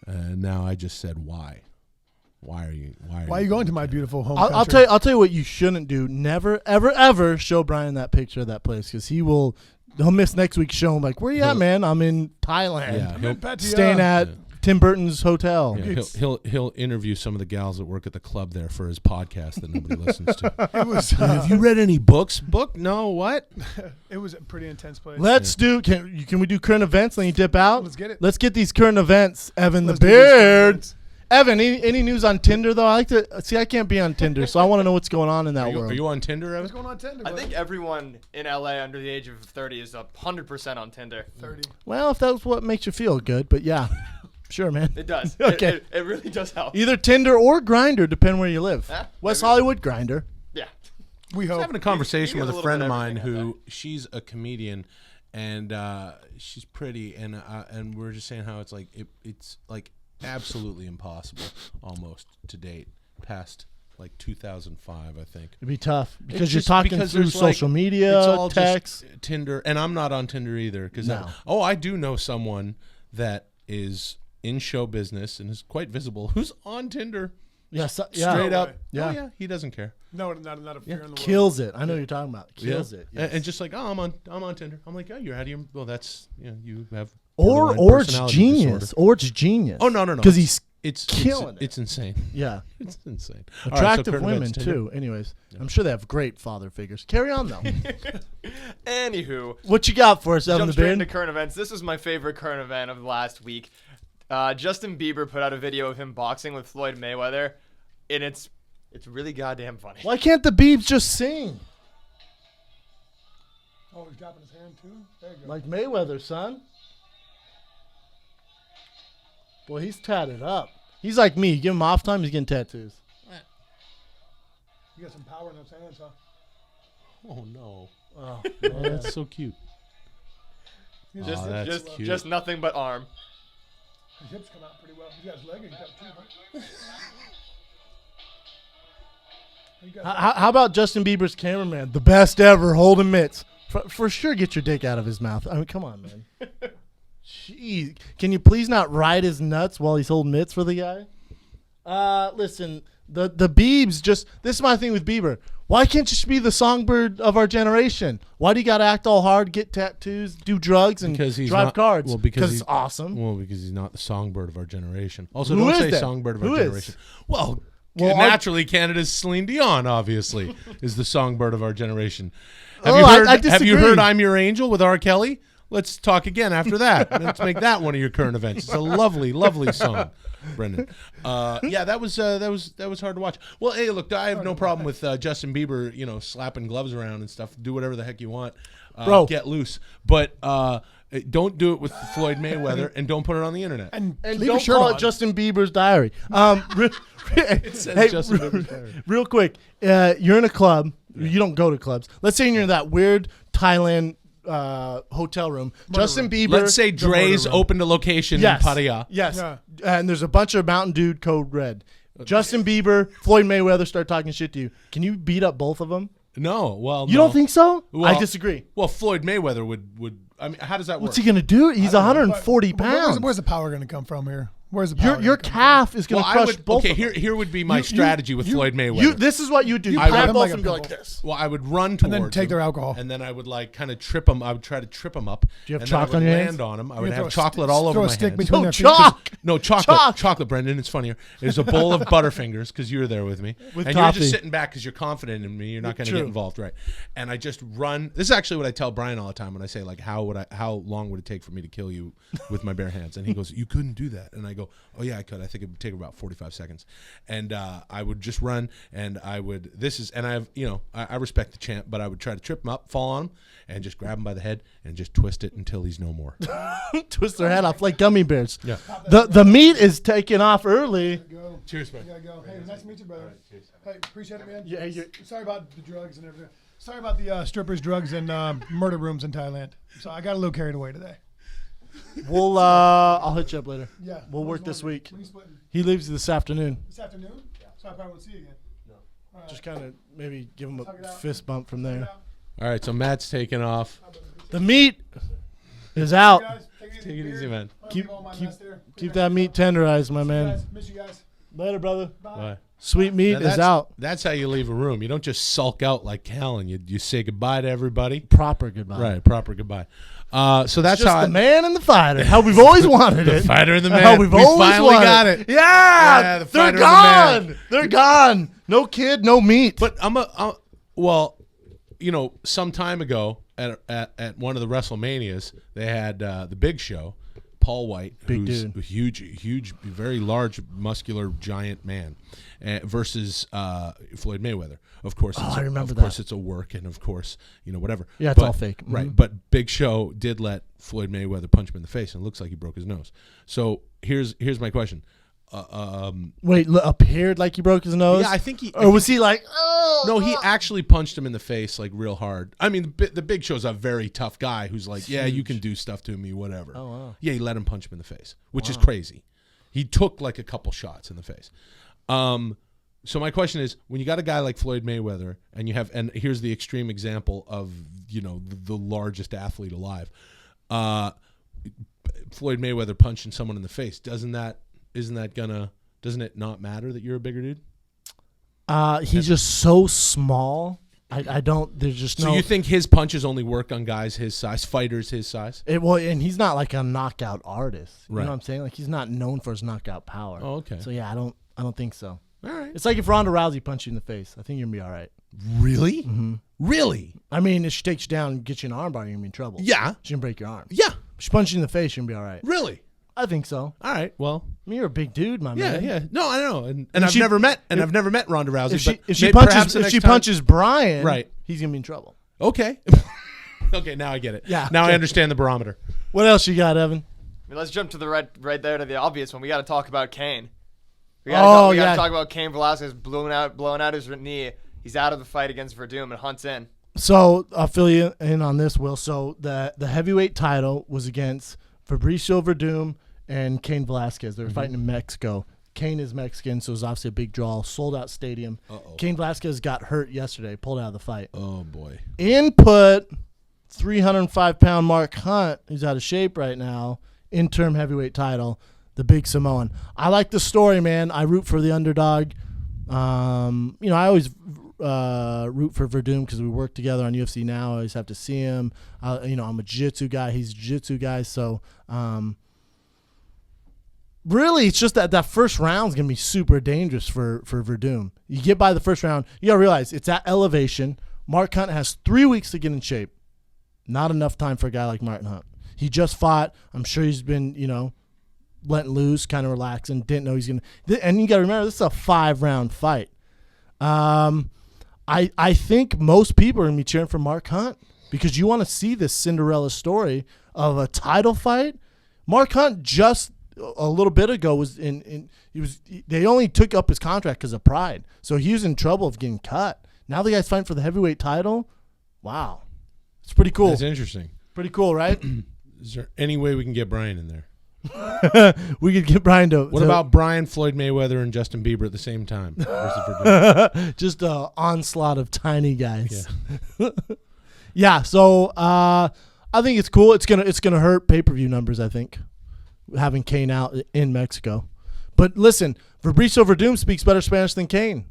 And now I just said, why? Why are you going to my beautiful home I'll country? tell you what you shouldn't do. Never, ever, ever show Brian that picture of that place, because he'll miss next week's show. I'm like, where you at, man? I'm in Thailand. Yeah, I'm in Pattaya. Staying at Tim Burton's hotel. Yeah, he'll interview some of the gals that work at the club there for his podcast that nobody listens to. It was Have you read any books? No, what? it was a pretty intense place. Let's do. Can we do current events? Then you dip out. Let's get it. Let's get these current events. Evan Let's the do these current Beard. events. Evan, any news on Tinder though? I like to see. I can't be on Tinder, so I want to know what's going on in that world. Are you on Tinder, What's Evan? going on Tinder? I buddy? think everyone in LA under the age of 30 is 100% on Tinder. 30. Well, if that's what makes you feel good, but yeah, sure, man. It does. Okay. It really does help. Either Tinder or Grinder, depending where you live. Huh? West Maybe. Hollywood Grinder. Yeah. We I was hope. having a conversation You get with a a little friend bit of of mine everything, I who she's a comedian, and she's pretty, and we're just saying how it's like it's like absolutely impossible almost to date past like 2005, I think. It'd be tough because It's you're just talking because through there's, like, social media, it's all text. just Tinder, and I'm not on Tinder either because No. I do know someone that is in show business and is quite visible who's on Tinder Yeah, straight No up. way. Yeah. Oh yeah, he doesn't care. No, not a fear in the world. Kills it. I know what you're talking about. Kills Yeah. it. And just like, oh, I'm on Tinder. I'm like, oh, you're out of your. Well, that's you have. Or borderline it's personality genius. disorder. Or it's genius. Oh no. Because he's it's killing it. It's insane. yeah. It's insane. All right, so Attractive current women events, Tinder. too. Anyways, I'm sure they have great father figures. Carry on though. Anywho, What you got for us, Evan jump the straight into Beard? current events. This was my favorite current event of last week. Justin Bieber put out a video of him boxing with Floyd Mayweather, and it's really goddamn funny. Why can't the Biebs just sing Oh, he's dropping his hand too? There you go. like Mayweather, son? Boy, he's tatted up. He's like me. You give him off time, he's getting tattoos. You got some power in those hands, huh? Oh no. Oh, Oh, that's so cute. Just, Oh, that's just, cute. just nothing but arm. His hips come out pretty well. He's got his leg. He's got two. Huh? He got How about Justin Bieber's cameraman? The best ever, holding mitts. For sure, get your dick out of his mouth. I mean, come on, man. Jeez. Can you please not ride his nuts while he's holding mitts for the guy? Listen, the Biebs just... This is my thing with Bieber. Why can't you just be the songbird of our generation? Why do you got to act all hard, get tattoos, do drugs, and Because he's drive not, cars? Well, because it's awesome. Well, because he's not the songbird of our generation. Also, Who don't is say that? songbird of Who our is? generation. Well, Well, naturally, Canada's Celine Dion, obviously, is the songbird of our generation. Oh, Have you heard? I have you disagree. heard "I'm Your Angel" with R. Kelly? let's talk again after that. Let's make that one of your current events. It's a lovely, lovely song, Brendan. Yeah, that was hard to watch. Well, hey, look, I have no problem with Justin Bieber, slapping gloves around and stuff. Do whatever the heck you want. Bro. Get loose. But don't do it with Floyd Mayweather, and don't put it on the internet. And leave don't your shirt call on. it Justin Bieber's diary. It says Justin Bieber's diary. Real quick, you're in a club. You don't go to clubs. Let's say you're in that weird Thailand hotel room. Justin Bieber. Let's say Dre's opened a location in Pattaya. Yes. Yeah. And there's a bunch of Mountain Dew Code Red. Justin Bieber, Floyd Mayweather start talking shit to you. Can you beat up both of them? No. Well, You don't think so? Well, I disagree. Well, Floyd Mayweather would. I mean, how does that work? What's he gonna do? He's 140 pounds. Where's the power going to come from here? Where's the power? Your calf is gonna Well, crush both. Okay, of them. here would be my strategy with Floyd Mayweather. This is what you do. You grab grab him both like a and go like pimple. this. Well, I would run towards then take him, their alcohol. and then I would kind of trip him. I would try to trip him up. Do you have and chalk then I would on your land hands? on him. I You would throw have a chocolate stick- all over throw a my stick hands. between No their feet. chalk. No, chocolate, Brendan. It's funnier. There's a bowl of Butterfingers because you were there with me, With and coffee. you're just sitting back because you're confident in me. You're not going to True. get involved, right? And I just run. This is actually what I tell Brian all the time when I say how long would it take for me to kill you with my bare hands? And he goes, "You couldn't do that." And I go, "Oh yeah, I could. I think it would take about 45 seconds." And I would just run, and I would. I respect the champ, but I would try to trip him up, fall on him, and just grab him by the head and just twist it until he's no more. Twist their head off like gummy bears. Yeah. The meat is taking off early. Go. Cheers, man. You gotta go. Hey, it was nice to meet you, brother. Hey, appreciate it, man. Yeah, Sorry about the drugs and everything. Sorry about the strippers, drugs, and murder rooms in Thailand. So I got a little carried away today. We'll I'll hit you up later. Yeah. We'll work this week. When are you splitting? He leaves this afternoon. This afternoon? Yeah. So I probably won't see you again. No. Just kind of maybe give him Talk it a out. fist bump from there. All right, so Matt's taking off. The meat is out. Guys, take Take it easy, man. Keep that meat tenderized, my man. Guys, miss you guys. Later, brother. Bye. Sweet meat Now is out. That's how you leave a room. You don't just sulk out like Callan. You say goodbye to everybody. Proper goodbye. Right, proper goodbye. So that's Just how the man and the fighter. How we've always wanted it. the fighter and the man. How we've we always finally wanted got it. Yeah, the they're fighter and the man. gone. They're gone. No kid, no meat. But some time ago at one of the WrestleManias, they had the Big Show, Paul White, Big who's dude. a huge, very large, muscular, giant man, versus Floyd Mayweather. Of course, I remember Of course, that. it's a work, and of course, whatever. Yeah, it's all fake. Right, Mhm. but Big Show did let Floyd Mayweather punch him in the face, and it looks like he broke his nose. So here's my question. Wait, appeared like he broke his nose? Yeah, I think he. Or was he like, oh? No, he actually punched him in the face like real hard. I mean, the Big Show's a very tough guy who's like, yeah, you can do stuff to me, whatever. Oh, wow. Yeah, he let him punch him in the face, which is crazy. He took like a couple shots in the face. So my question is, when you got a guy like Floyd Mayweather, and here's the extreme example of the largest athlete alive, Floyd Mayweather punching someone in the face, doesn't it not matter that you're a bigger dude? He's just so small. I don't. There's just no. So you think his punches only work on guys his size, fighters his size? And he's not like a knockout artist. You Right. know what I'm saying? Like he's not known for his knockout power. Oh, okay. So yeah, I don't think so. All right. It's like if Ronda Rousey punched you in the face. I think you're gonna be all right. Really? Mm-hmm. Really? I mean, if she takes you down and gets you an armbar, you're gonna be in trouble. Yeah. She can break your arm. Yeah. If she punches you in the face, you're gonna be all right. Really? I think so. All right. Well. I mean, you're a big dude, my Yeah. man. Yeah. No, I know. And if I've she- never met. And if- I've never met Ronda Rousey. If she, but if she perhaps punches, the if next she time- punches Brian, Right. he's gonna be in trouble. Okay. Okay. Now I get it. Yeah, Now I okay. understand the barometer. What else you got, Evan? I mean, let's jump to the right there to the obvious one. We got to talk about Cain. We Oh, got to yeah. talk about Cain Velasquez blowing out his knee. He's out of the fight against Verdum and Hunt's in. So I'll fill you in on this, Will. So the heavyweight title was against Fabricio Verdum and Cain Velasquez. They were fighting in Mexico. Cain is Mexican, so it was obviously a big draw. Sold out stadium. Cain Velasquez got hurt yesterday, pulled out of the fight. Oh boy. Input 305-pound Mark Hunt, who's out of shape right now, interim heavyweight title, the big Samoan. I like the story, man. I root for the underdog. I always root for Verdum because we work together on UFC Now. I always have to see him. I'm a jiu-jitsu guy. He's a jiu-jitsu guy. So really, it's just that first round's going to be super dangerous for Verdum. You get by the first round, you got to realize it's at elevation. Mark Hunt has 3 weeks to get in shape. Not enough time for a guy like Mark Hunt. He just fought. I'm sure he's been, letting loose, kind of relaxing. Didn't know he's going to. And you got to remember, this is a 5-round fight. I think most people are going to be cheering for Mark Hunt because you want to see this Cinderella story of a title fight. Mark Hunt just a little bit ago was they only took up his contract because of pride. So he was in trouble of getting cut. Now the guy's fighting for the heavyweight title. Wow. It's pretty cool. That's interesting. Pretty cool, right? Is there any way we can get Brian in there? We could get Brian to. What about Brian, Floyd Mayweather, and Justin Bieber at the same time? Just an onslaught of tiny guys. Yeah. Yeah. So I think it's cool. It's gonna hurt pay-per-view numbers. I think having Cain out in Mexico. But listen, Fabricio Verdum speaks better Spanish than Cain,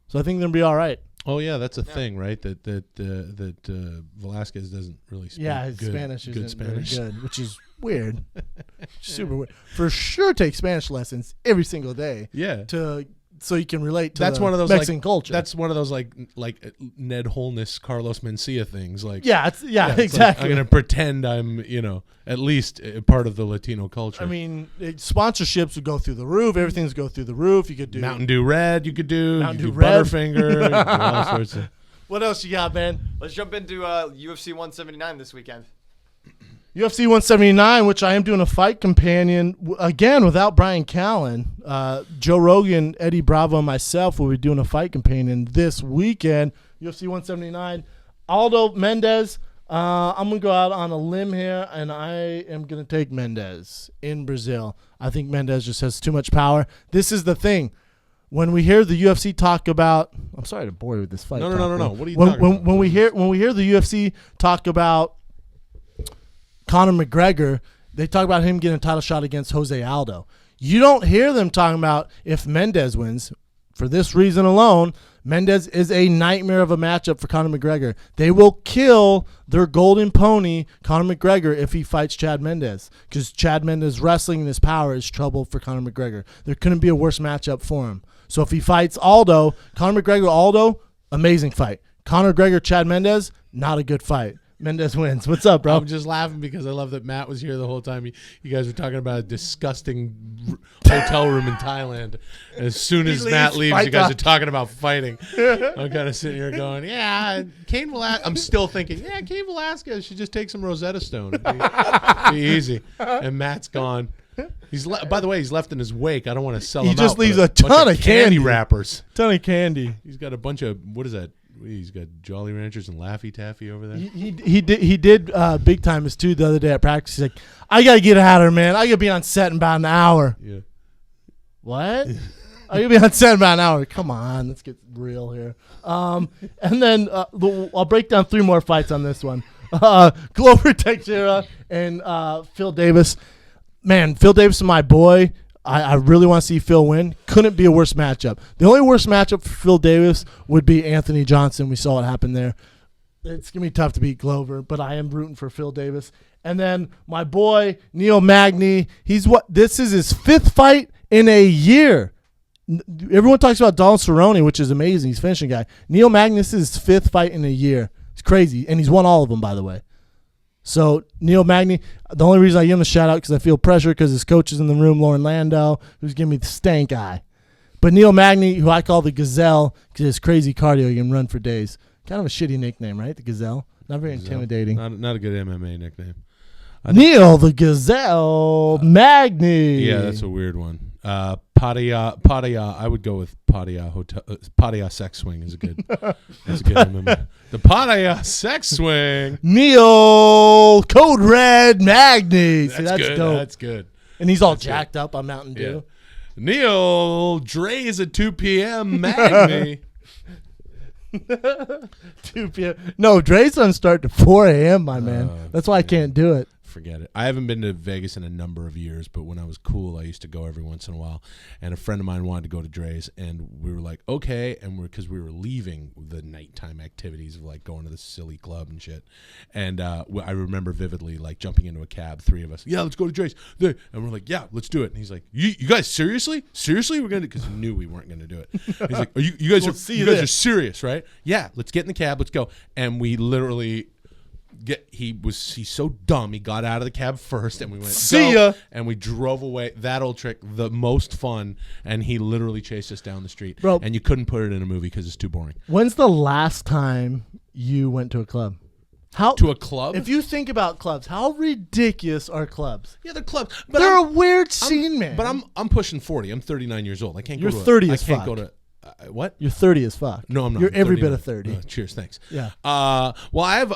so I think they're gonna be all right. Oh yeah, that's a thing, right? That Velasquez doesn't really speak. Yeah, his good, Spanish good isn't Spanish. very good, which is weird. Super weird. For sure, take Spanish lessons every single day. Yeah, so you can relate to that's the one of those Mexican culture. That's one of those like Ned Holness, Carlos Mencia things. Like it's it's exactly. like, I'm gonna pretend I'm at least a part of the Latino culture. I mean, sponsorships would go through the roof. Everything's go through the roof. You could do Mountain Dew Red. You could do Mountain Dew Red. Butterfinger. You could do all sorts of. What else you got, man? Let's jump into UFC 179 this weekend. UFC 179, which I am doing a fight companion again without Brian Callen. Joe Rogan, Eddie Bravo, and myself will be doing a fight companion this weekend. UFC 179. Aldo Mendez. I'm going to go out on a limb here, and I am going to take Mendez in Brazil. I think Mendez just has too much power. This is the thing. When we hear the UFC talk about, I'm sorry to bore you with this fight. No. What are you when, talking when, about? when we hear the UFC talk about Conor McGregor, they talk about him getting a title shot against Jose Aldo. You don't hear them talking about if Mendez wins. For this reason alone, Mendez is a nightmare of a matchup for Conor McGregor. They will kill their golden pony, Conor McGregor, if he fights Chad Mendez. Because Chad Mendez wrestling and his power is trouble for Conor McGregor. There couldn't be a worse matchup for him. So if he fights Aldo, Conor McGregor, Aldo, amazing fight. Conor McGregor, Chad Mendez, not a good fight. Mendez wins. What's up, bro? I'm just laughing because I love that Matt was here the whole time. You guys were talking about a disgusting hotel room in Thailand. And as soon as Matt leaves, you guys are talking about fighting. I'm kind of sitting here going, Cain Velasquez. I'm still thinking, Cain Velasquez should just take some Rosetta Stone. It'd be easy. And Matt's gone. By the way, he's left in his wake. I don't want to sell him out. He just leaves a ton bunch of candy wrappers. Ton of candy. He's got a bunch of, what is that? He's got Jolly Ranchers and Laffy Taffy over there. He did big time his too the other day at practice. He's like, I gotta get out of here, man. I gotta be on set in about an hour. Yeah. What? I gotta be on set in about an hour. Come on, let's get real here. And then I'll break down 3 more fights on this one. Glover Teixeira and Phil Davis. Man, Phil Davis is my boy. I really want to see Phil win. Couldn't be a worse matchup. The only worst matchup for Phil Davis would be Anthony Johnson. We saw what happened there. It's going to be tough to beat Glover, but I am rooting for Phil Davis. And then my boy, Neil Magny. This is his 5th fight in a year. Everyone talks about Donald Cerrone, which is amazing. He's a finishing guy. Neil Magny, this is his 5th fight in a year. It's crazy. And he's won all of them, by the way. So, Neil Magny, the only reason I give him a shout-out because I feel pressure because his coach is in the room, Lauren Landau, who's giving me the stank eye. But Neil Magny, who I call the Gazelle because his crazy cardio, he can run for days. Kind of a shitty nickname, right? The Gazelle. Not very intimidating. Not a good MMA nickname. Neil the Gazelle Magny. Yeah, that's a weird one. Pattaya. I would go with Pattaya Hotel. Pattaya Sex Swing is a good. That's a good MMA. The Pattaya Sex Swing. Neil Code Red Magny. See, that's good. dope. That's good. And he's all jacked up on Mountain Dew. Yeah. Neil Dre's at 2 p.m. Magny. 2 p.m. No, Dre's doesn't start to 4 a.m., my man. That's why I can't do it. Forget it. I haven't been to Vegas in a number of years, but when I was cool, I used to go every once in a while. And a friend of mine wanted to go to Dre's, and we were like, okay. And because we were leaving the nighttime activities of like going to the silly club and shit. And I remember vividly like jumping into a cab, 3 of us. Yeah, let's go to Dre's. And we're like, yeah, let's do it. And he's like, you guys seriously? Seriously, we're gonna? Because he knew we weren't gonna do it. He's like, you guys are serious, right? Yeah, let's get in the cab. Let's go. And we literally he's so dumb. He got out of the cab first, and we went, See go, ya. and we drove away. That old trick, the most fun, and he literally chased us down the street. Bro. And you couldn't put it in a movie because it's too boring. When's the last time you went to a club? To a club? If you think about clubs, how ridiculous are clubs? Yeah, they're clubs. But They're a weird scene, man. But I'm pushing 40. I'm 39 years old. I can't You're go to 30 I as can't fuck. go to what? You're 30 as fuck. No, I'm not. You're I'm every bit 39. of 30. Cheers, thanks. Yeah. Well, I have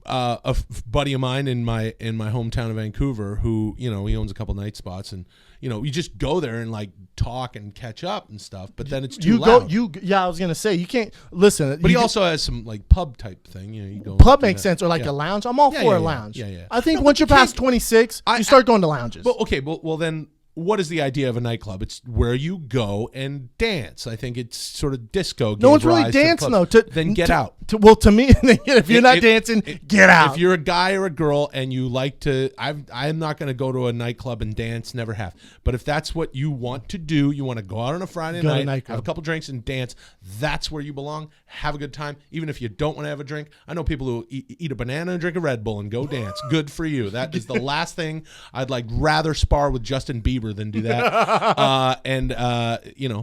a buddy of mine in my hometown of Vancouver who, he owns a couple night spots, and you just go there and like talk and catch up and stuff. But then it's too loud. I was gonna say you can't listen. But he also has some like pub type thing. You go pub do makes that. sense, or like Yeah. a lounge. I'm all Yeah, for yeah, a yeah. lounge. Yeah. I think No, once but you're past Cain- 26, you start going to lounges. Well, okay. Well, then what is the idea of a nightclub? It's where you go and dance. I think it's sort of disco. No one's gave really rise to dancing clubs. though. Then get out. To me, if you're not dancing, get out. If you're a guy or a girl and you like to, I'm not going to go to a nightclub and dance. Never have. But if that's what you want to do, you want to go out on a Friday Go to a night, nightclub. have a couple drinks and dance. That's where you belong. Have a good time. Even if you don't want to have a drink. I know people who eat a banana and drink a Red Bull and go dance. Good for you. That is the last thing I'd like rather spar with Justin Bieber than do that.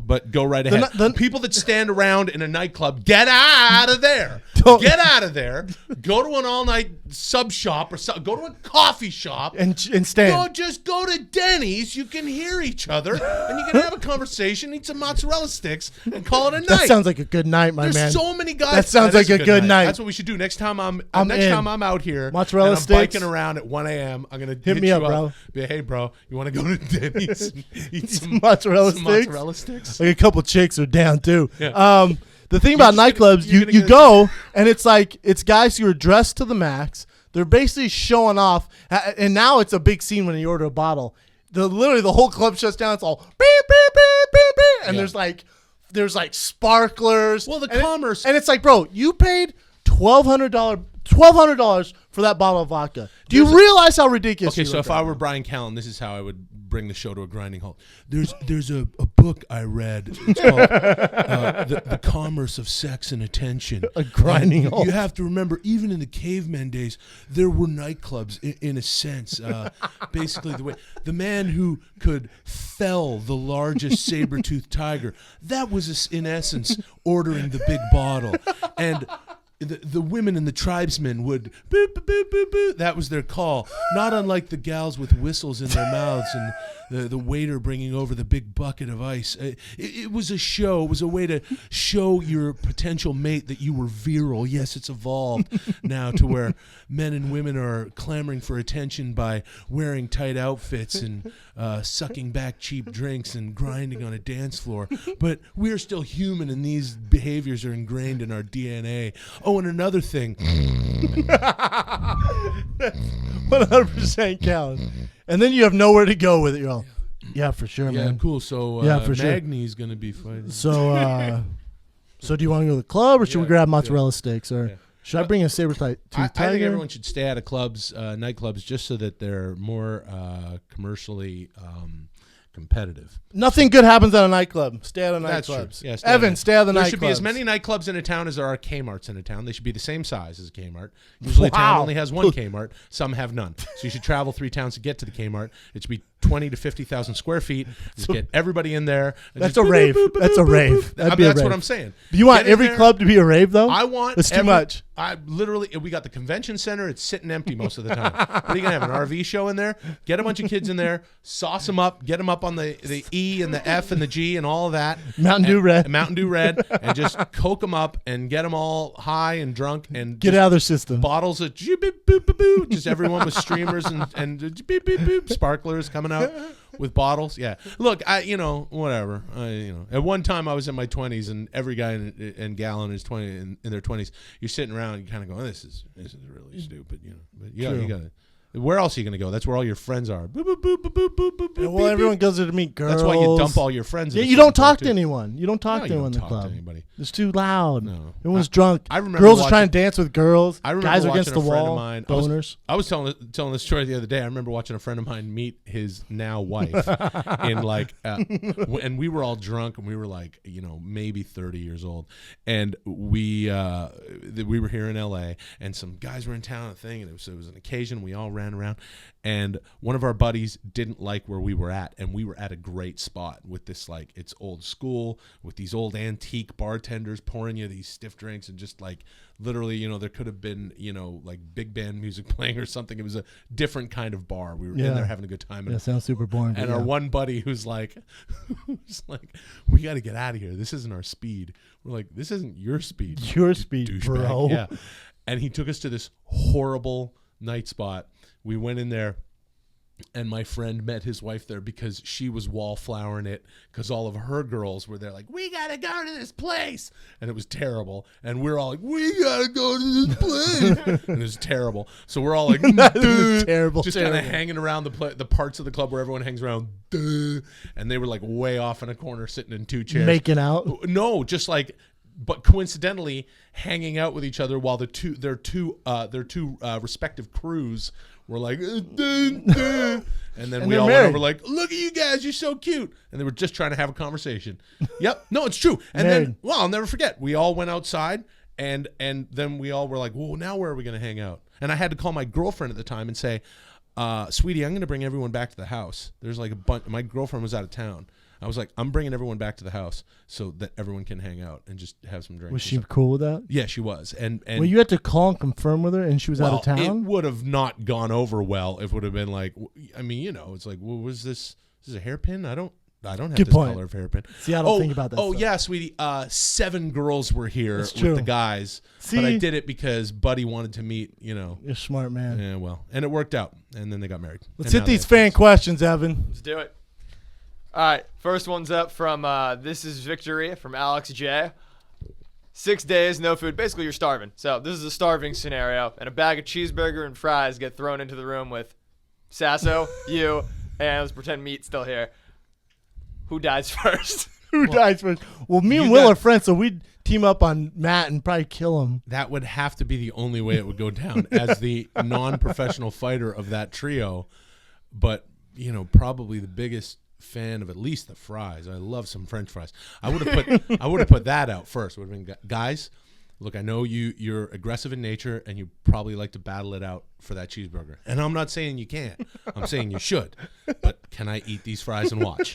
But go right ahead. The People that stand around in a nightclub, get out of there. Get out of there. Go to an all-night sub shop or go to a coffee shop and stand. Just go to Denny's. You can hear each other and you can have a conversation, eat some mozzarella sticks, and call it a night. That sounds like a good night, my There's man. so many guys. That sounds is like a good night. That's what we should do next time. I'm in. time I'm out here. Mozzarella and I'm sticks. biking around at 1 a.m. I'm gonna Hit me you up, bro. Be, hey, bro, you want to go to Denny's and eat some mozzarella some sticks. Mozzarella sticks. Like a couple chicks are down too. Yeah. The thing about just nightclubs, you're you gonna get- go and it's guys who are dressed to the max. They're basically showing off, and now it's a big scene when you order a bottle. Literally the whole club shuts down. It's all beep beep beep beep beep, and Yeah. there's like sparklers. Well, the and commerce- and it's like, bro, you paid $1,200 for that bottle of vodka. Do you realize how ridiculous? Okay, you so look if right I now? were Brian Callen, this is how I would bring the show to a grinding halt. There's a book I read. It's called the Commerce of Sex and Attention. A grinding And halt. You have to remember, even in the caveman days, there were nightclubs in a sense. Basically, the man who could fell the largest saber-toothed tiger, that was in essence ordering the big bottle. And the women and the tribesmen would boop, boop, boop, boop, boop. That was their call. Not unlike the gals with whistles in their mouths and the waiter bringing over the big bucket of ice. It was a show. It was a way to show your potential mate that you were virile. Yes, it's evolved now to where men and women are clamoring for attention by wearing tight outfits and sucking back cheap drinks and grinding on a dance floor. But we're still human, and these behaviors are ingrained in our DNA. Oh, and another thing. 100% count. And then you have nowhere to go with it. You're all, yeah, for sure, Yeah, man. cool. So Yeah, for sure. Magny's going to be fighting. So, so do you want to go to the club, or should we Yeah, grab mozzarella sticks, or Yeah. should I bring a saber-tooth I tiger? think everyone should stay out of clubs, nightclubs, just so that they're more commercially competitive. Nothing good happens at a nightclub. Stay out of That's true. nightclubs. Yeah, stay out of Evan, it. stay out of the There nightclubs. should be as many nightclubs in a town as there are Kmarts in a town. They should be the same size as a Kmart. Usually a town Wow. only has one Kmart. Some have none. So you should travel 3 towns to get to the Kmart. It should be 20 to 50,000 square feet. Just get everybody in there. And That's just a rave. boop, boop, boop, That's a boop, rave. boop. That'd I be mean, a that's what rave. I'm saying. Do you want Get in every there. club to be a rave, though? I want That's too every- much. I literally, we got the convention center. It's sitting empty most of the time. What are you gonna have, an RV show in there? Get a bunch of kids in there, sauce them up, get them up on the E and the F and the G and all of that. Mountain Dew Red. Mountain Dew Red, and just coke them up and get them all high and drunk and Get just out of their system. bottles of boop, boop, boop, boop, just everyone with streamers and boop, boop, boop, sparklers coming out with bottles. Yeah, look, whatever. At one time I was in my 20s, and every guy and gal in their 20s, you're sitting around and you kind of go, this is really stupid, But True. you got to Where else are you going to go? That's where all your friends are. Boop, boop, boop, boop, boop, boop, boop, Well, beep, everyone beep. goes there to meet girls. That's why you dump all your friends. Yeah, at a you don't certain talk point, to too. anyone. You don't talk No, to you anyone don't in the talk to club. anybody. It's too loud. No. Everyone's drunk. I remember girls are watching- trying to dance with girls. I remember Guys are watching against the a friend wall. of mine. Boners. I was telling this story the other day. I remember watching a friend of mine meet his now wife in like, and we were all drunk and we were like, maybe 30 years old, and we were here in LA and some guys were in town. And it was an occasion. We all ran around, and one of our buddies didn't like where we were at, and we were at a great spot with this like it's old school with these old antique bartenders pouring you these stiff drinks and just like literally there could have been like big band music playing or something. It was a different kind of bar. We were in there having a good time. That sounds super boring. And our one buddy who's like we got to get out of here. This isn't our speed. We're like, this isn't your speed. Your speed, douchebag. bro. Yeah. And he took us to this horrible night spot. We went in there, and my friend met his wife there because she was wallflowering it because all of her girls were there like, we got to go to this place. And it was terrible. And we're all like, we got to go to this place. And it was terrible. So we're all like, duh, terrible. just kind of hanging around the parts of the club where everyone hangs around. Duh. And they were like way off in a corner sitting in two chairs. Making out? No, just like, but coincidentally hanging out with each other while their two respective crews were like, and then we they're all married. went over like, look at you guys, you're so cute. And they were just trying to have a conversation. Yep. No, it's true. And Married. then, well, I'll never forget. We all went outside and then we all were like, well, now where are we going to hang out? And I had to call my girlfriend at the time and say, sweetie, I'm going to bring everyone back to the house. There's like a bunch. My girlfriend was out of town. I was like, I'm bringing everyone back to the house so that everyone can hang out and just have some drinks. Was she cool with that? Yeah, she was. And Well, you had to call and confirm with her, and she was out of it town? would have not gone over well. It would have been like, I mean, it's like, well, was this a hairpin? I don't have Good this point. color of hairpin. See, I don't think about that Oh, stuff. yeah, sweetie. 7 girls were here That's with true. the guys. See? But I did it because Buddy wanted to meet, You're a smart man. Yeah, well, and it worked out. And then they got married. Let's And hit now they these have fan kids. questions, Evan. Let's do it. All right, first one's up from This is Victory from Alex J. 6 days, no food. Basically, you're starving. So this is a starving scenario, and a bag of cheeseburger and fries get thrown into the room with Sasso, you, and let's pretend meat's still here. Who dies first? Who dies first? Well, me and you Will got- are friends, so we'd team up on Matt and probably kill him. That would have to be the only way it would go down as the non-professional fighter of that trio. But, probably the biggest fan of at least the fries. I love some French fries. I would have put that out first. Would have been, guys, look, I know you're aggressive in nature and you probably like to battle it out for that cheeseburger. And I'm not saying you can't. I'm saying you should. But can I eat these fries and watch?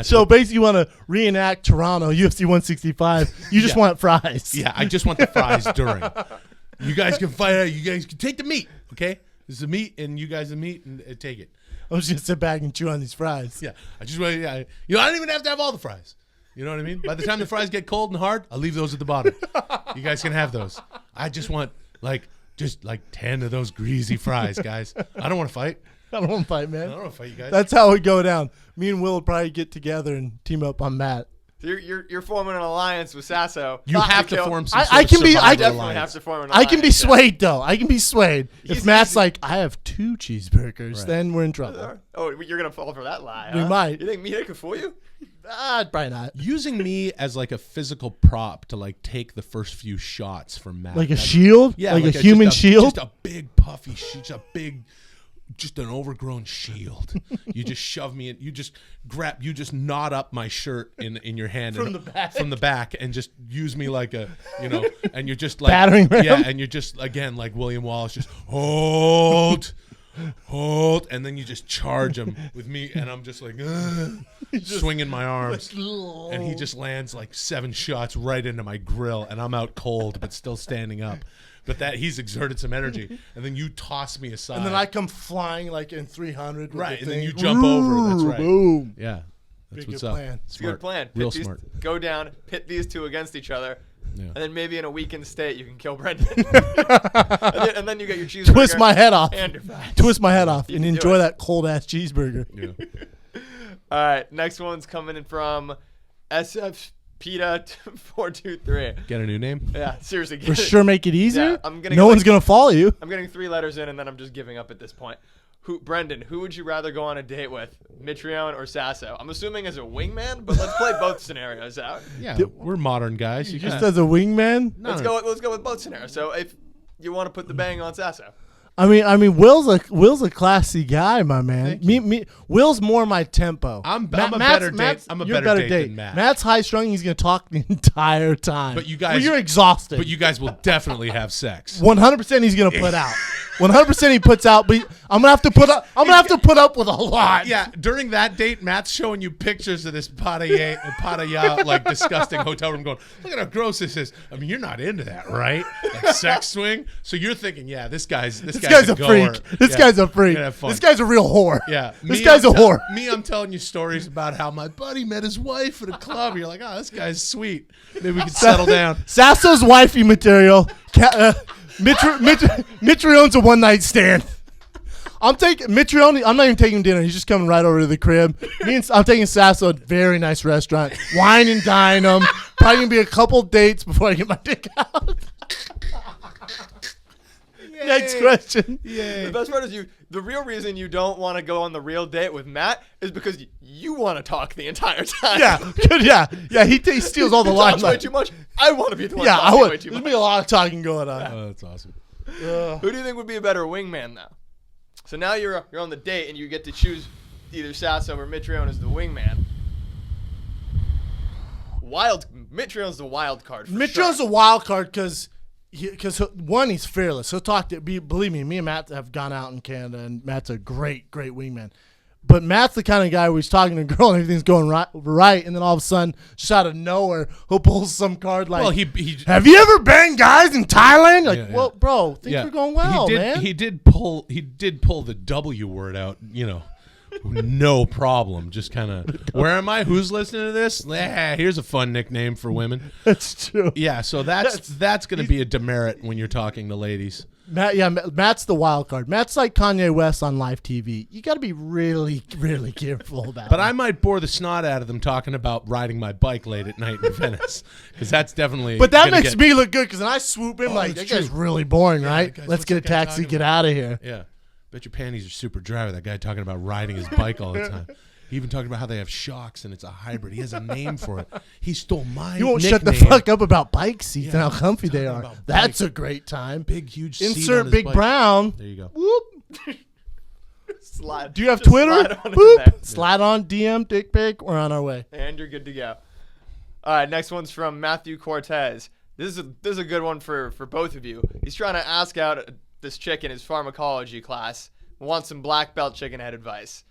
So basically, you want to reenact Toronto, UFC 165. You just want fries. Yeah, I just want the fries during. You guys can fight out. You guys can take the meat, okay? This is the meat, and you guys the meat, and take it. I'm just going to sit back and chew on these fries. Yeah, I just want. Yeah, I don't even have to have all the fries. You know what I mean? By the time the fries get cold and hard, I'll leave those at the bottom. You guys can have those. I just want just 10 of those greasy fries, guys. I don't want to fight. I don't want to fight, I man. don't want to fight you guys. That's how it would go down. Me and Will would probably get together and team up on Matt. You're forming an alliance with Sasso. you have to form some. I sort of can be- I survival Definitely alliance. have to form an I can be alliance, yeah. swayed, though. I can be swayed. If He's Matt's easy. like, I have 2 cheeseburgers, Right. then we're in trouble. Oh, you're gonna fall for that lie. We huh? might. You think meat could fool you? Probably not. Using me as like a physical prop to take the first few shots from Matt. Like a That's- shield? Yeah, like a just human shield? Just a big puffy sheet, just an overgrown shield. You just shove me in. You just knot up my shirt in your hand From the back. from the back, and just use me like a, and you're just like Battering ram? Yeah, and you're just again like William Wallace, just hold, and then you just charge him with me, and I'm just like swinging my arms, and he just lands like 7 shots right into my grill, and I'm out cold but still standing up. But that he's exerted some energy, and then you toss me aside, And then I come flying like in 300. With right, the and then thing. you jump over. That's right. Boom. Yeah, that's Pretty what's good up. plan. It's a good plan. Real Pit these- smart. Go down, pit these two against each other, Yeah. and then maybe in a weakened state you can kill Brendan. and then you get your cheeseburger. Twist my head off. And your fries. Twist my head off You and can do enjoy it. that cold ass cheeseburger. Yeah. All right, next one's coming in from SF PETA423. Get a new name. Yeah, seriously. For sure, make it easier. Yeah, no one's gonna follow you. I'm getting 3 letters in, and then I'm just giving up at this point. Brendan, who would you rather go on a date with, Mitrione or Sasso? I'm assuming as a wingman, but let's play both scenarios out. Yeah, we're modern guys. You Just kinda- as a wingman. No, Let's no. go with both scenarios. So if you want to put the bang on Sasso. I mean, Will's a classy guy, my man. Will's more my tempo. I'm a better date. I'm a you're better date than Matt. Matt's high strung. He's gonna talk the entire time. But you guys- you're exhausted. But you guys will definitely have sex. 100% he's gonna put out. 100% he puts out. But I'm gonna have to put up. I'm gonna have to put up with a lot. Yeah, during that date, Matt's showing you pictures of this Pattaya like disgusting hotel room. Going, look at how gross this is. I mean, you're not into that, right? Like sex swing. So you're thinking, yeah, this guy's This a guy's a goer. freak. This Yeah, guy's a we're freak. gonna have fun. This guy's a real whore. Yeah, This guy's a whore. I'm telling you stories about how my buddy met his wife at a club. You're like, oh, this guy's sweet. Maybe we can settle down. Sasso's wifey material. Mitrione's a one night stand. I'm taking Mitrione. I'm not even taking dinner. He's just coming right over to the crib. I'm taking Sasso to a very nice restaurant. Wine and dine him. Probably gonna be a couple dates before I get my dick out. Next question. Yay. The best part is the real reason you don't want to go on the real date with Matt is because you want to talk the entire time. Yeah. He steals all the He talks way limelight. too much. I want to be the one Yeah, I talking would. way too There's much. be a lot of talking going on. Oh, that's awesome. Who do you think would be a better wingman, though? So now you're on the date, and you get to choose either Sasso or Mitrione as the wingman. Mitrione's the wild card for Mitrione's sure. a wild card because one, he's fearless. He'll talk to. Believe me and Matt have gone out in Canada, and Matt's a great wingman. But Matt's the kind of guy where he's talking to a girl and everything's going right, and then all of a sudden, just out of nowhere, he'll pull some card like, Well, "Have you ever banged guys in Thailand?" Like, Yeah, yeah. well, bro, things are going well, man. He did pull the W word out, no problem. Just kind of, where am I? Who's listening to this? Here's a fun nickname for women. That's true. Yeah, so that's going to be a demerit when you're talking to ladies. Matt's the wild card. Matt's like Kanye West on live TV. You got to be really, really careful about. But him. I might bore the snot out of them talking about riding my bike late at night in Venice, because that's definitely. But that gonna makes get- me look good because then I swoop in like, that's that guy's true. really boring, right? guys, Let's what's get a that guy taxi, talking get about? out of here. Yeah, bet your panties are super dry with that guy talking about riding his bike all the time. He even talking about how they have shocks and it's a hybrid. He has a name for it. He stole my You won't nickname. shut the fuck up about bike seats and Yeah, how comfy they talking are. about That's bike. a great time. Big, huge seat on Insert his Big bike. Brown. There you go. Whoop. Slide. Do you have Just Twitter? slide on in Whoop. there. Slide on DM, dick pic. We're on our way. And you're good to go. All right, next one's from Matthew Cortez. This is a good one for both of you. He's trying to ask out this chick in his pharmacology class. Wants some black belt chicken head advice.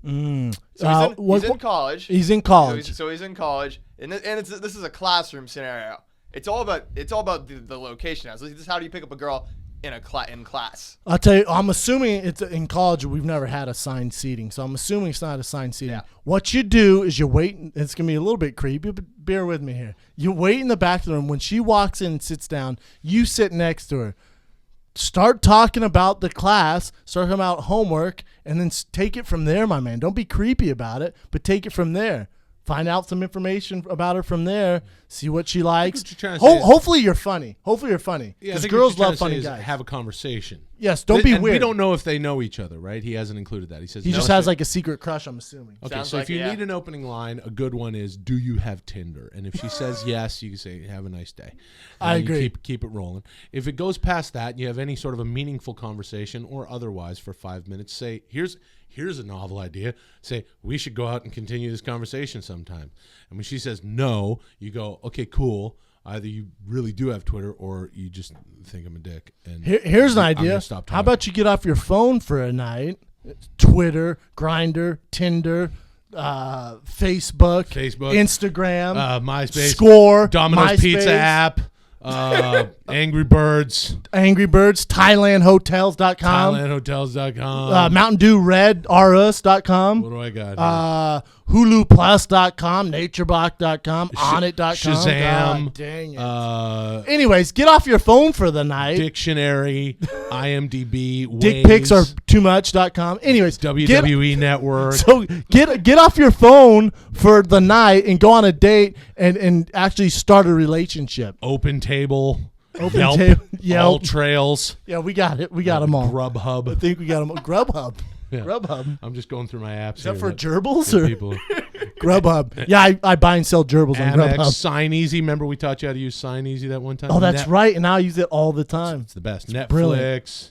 So he's in college. He's in college. So he's in college, and this is a classroom scenario. It's all about the location. Now. So this is how do you pick up a girl in class? I'll tell you, I'm assuming it's in college. We've never had assigned seating, so I'm assuming it's not assigned seating. Yeah. What you do is you wait. It's gonna be a little bit creepy, but bear with me here. You wait in the back of the room. When she walks in and sits down, you sit next to her. Start talking about the class, start talking about homework, and then take it from there, my man. Don't be creepy about it, but take it from there. Find out some information about her from there. See what she likes. what you're trying to say is- Hopefully you're funny. Yeah, I Because think girls what you're trying love to say funny is guys. Have a conversation. Yes, don't be And weird. we don't know if they know each other, right? He hasn't included that. He says He just has like a secret crush, I'm assuming. Okay, Sounds so like if you it, yeah. need an opening line, a good one is, "Do you have Tinder?" And if she says yes, you can say, "Have a nice day." I You agree. Keep it rolling. If it goes past that, and you have any sort of a meaningful conversation or otherwise for 5 minutes, say, "Here's a novel idea." Say, "We should go out and continue this conversation sometime." And when she says no, you go, "Okay, cool. Either you really do have Twitter, or you just think I'm a dick." And Here's an I'm gonna idea. stop How talking. about you get off your phone for a night? Twitter, Grindr, Tinder, Facebook, Instagram, MySpace, Score, Domino's MySpace, Pizza app, Angry Birds, Angry Birds, ThailandHotels.com, ThailandHotels.com. Mountain Dew Red, RUS.com. What do I got? HuluPlus.com, NatureBlock.com, Onnit.com. Shazam. God dang it. Anyways, get off your phone for the night. Dictionary, IMDb, DickPicsAreTooMuch.com. Anyways, WWE Network. So get off your phone for the night and go on a date and actually start a relationship. Open Table. Yelp. All Trails. Yeah, we got it. We got them all. Grubhub. I think we got them all. Grubhub. Yeah. Grubhub. I'm just going through my apps. Is that here for gerbils or people? Grubhub? Yeah, I buy and sell gerbils on Amex, Grubhub. Sign Easy. Remember we taught you how to use Sign Easy that one time? Oh, that's right. And now I use it all the time. It's the best. Netflix. brilliant.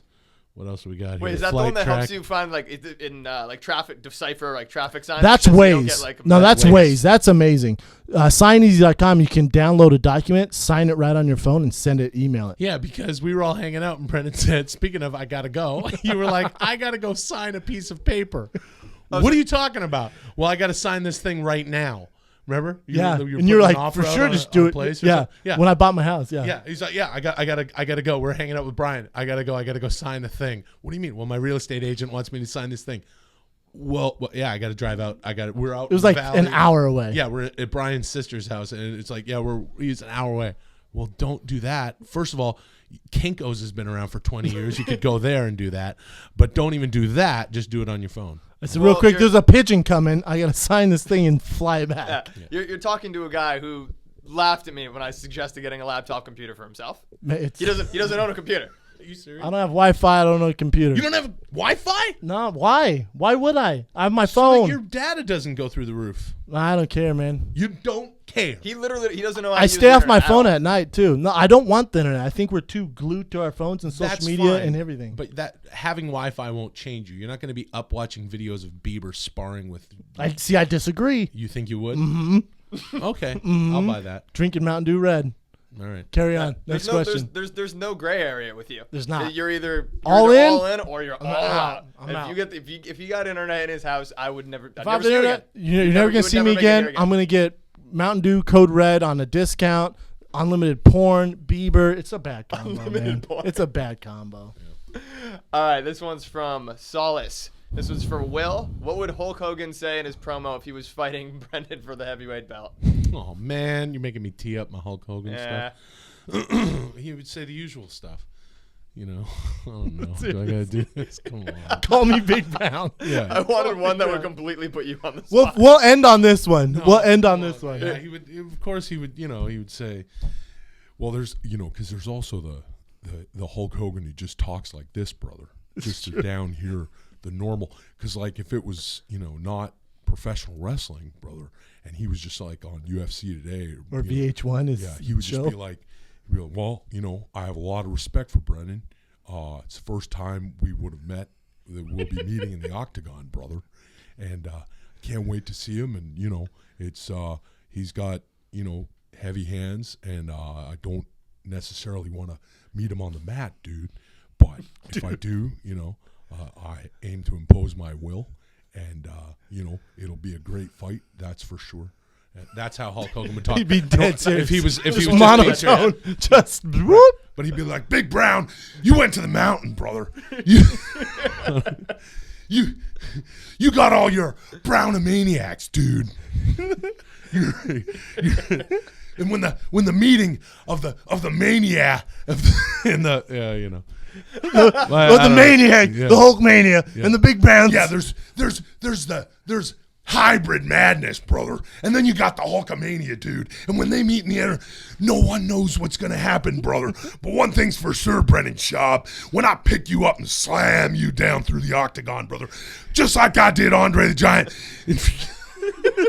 What else we got here? Wait, is that the Flight one that Track. helps you find like in like traffic decipher like traffic signs? That's so you don't Waze. get, like, No, that's Waze. Waze. That's amazing. SignEasy.com. You can download a document, sign it right on your phone, and send it, email it. Yeah, because we were all hanging out and Brendan said, speaking of I gotta go, you were like, I gotta go sign a piece of paper. What are you talking about? Well, I gotta sign this thing right now. Remember? Yeah, were and you're putting like, an for offer out sure, on just a do it. place or Yeah. something? Yeah. When I bought my house, yeah. Yeah, he's like, yeah, I gotta go. We're hanging out with Brian. I gotta go sign a thing. What do you mean? Well, my real estate agent wants me to sign this thing. Well, yeah, I gotta drive out. We're out. It was in like the valley. an hour away. Yeah, we're at Brian's sister's house, and it's like, yeah, he's an hour away. Well, don't do that. First of all, Kinko's has been around for 20 years. You could go there and do that, but don't even do that. Just do it on your phone. I said, real quick, there's a pigeon coming. I got to sign this thing and fly it back. Yeah. You're talking to a guy who laughed at me when I suggested getting a laptop computer for himself. He doesn't own a computer. Are you serious? I don't have Wi-Fi. I don't know a computer. You don't have Wi-Fi? No, why? Why would I? I have my So phone. that your data doesn't go through the roof. I don't care, man. You don't care. He doesn't know how to I use stay the off my internet phone all. at night, too. No, I don't want the internet. I think we're too glued to our phones and social That's media fine, and everything. But that having Wi-Fi won't change you. You're not going to be up watching videos of Bieber sparring with. I disagree. You think you would? Mm-hmm. Okay, I'll buy that. Drinking Mountain Dew Red. All right. Carry on. Next question. There's no gray area with you. There's not. You're either All in? or you're all out. out. I'm if out. you get if you got internet in his house, I would never. If I have the internet, you're never going to see me make it here again. I'm going to get Mountain Dew Code Red on a discount. Unlimited porn, Bieber. It's a bad combo, man. Porn. It's a bad combo. All right, this one's from Solace. This was for Will. What would Hulk Hogan say in his promo if he was fighting Brendan for the heavyweight belt? Oh man, you're making me tee up my Hulk Hogan Yeah. stuff. He would say the usual stuff. You know, I don't know. Do I gotta do this? Come on. Call me Big Brown. Yeah. I wanted one that would completely put you on the spot. We'll end on this one. We'll end on this one. Yeah, he would. Of course, he would. You know, he would say, "Well, there's, because there's also the Hulk Hogan who just talks like this, brother. Just down here, the normal. Because like if it was, not professional wrestling, brother, and he was just like on UFC Today Or VH1 is yeah, he would just be like, well, I have a lot of respect for Brendan. It's the first time we would have met, that we'll be meeting in the octagon, brother. And can't wait to see him. And, it's he's got, heavy hands, and I don't necessarily want to meet him on the mat, dude. But if I do, I aim to impose my will. And, it'll be a great fight, that's for sure. And that's how Hulk Hogan would talk. He'd be dead serious. If he was Just just monotone. Just whoop. but he'd be like, Big Brown, you went to the mountain, brother. You got all your Brownomaniacs, dude. And when the meeting of the mania in the the maniac, the Hulk mania, and the Big Browns. Yeah, there's hybrid madness, brother. And then you got the Hulkamania, dude. And when they meet in the air, no one knows what's going to happen, brother. But one thing's for sure, Brendan Schaub, when I pick you up and slam you down through the octagon, brother, just like I did Andre the Giant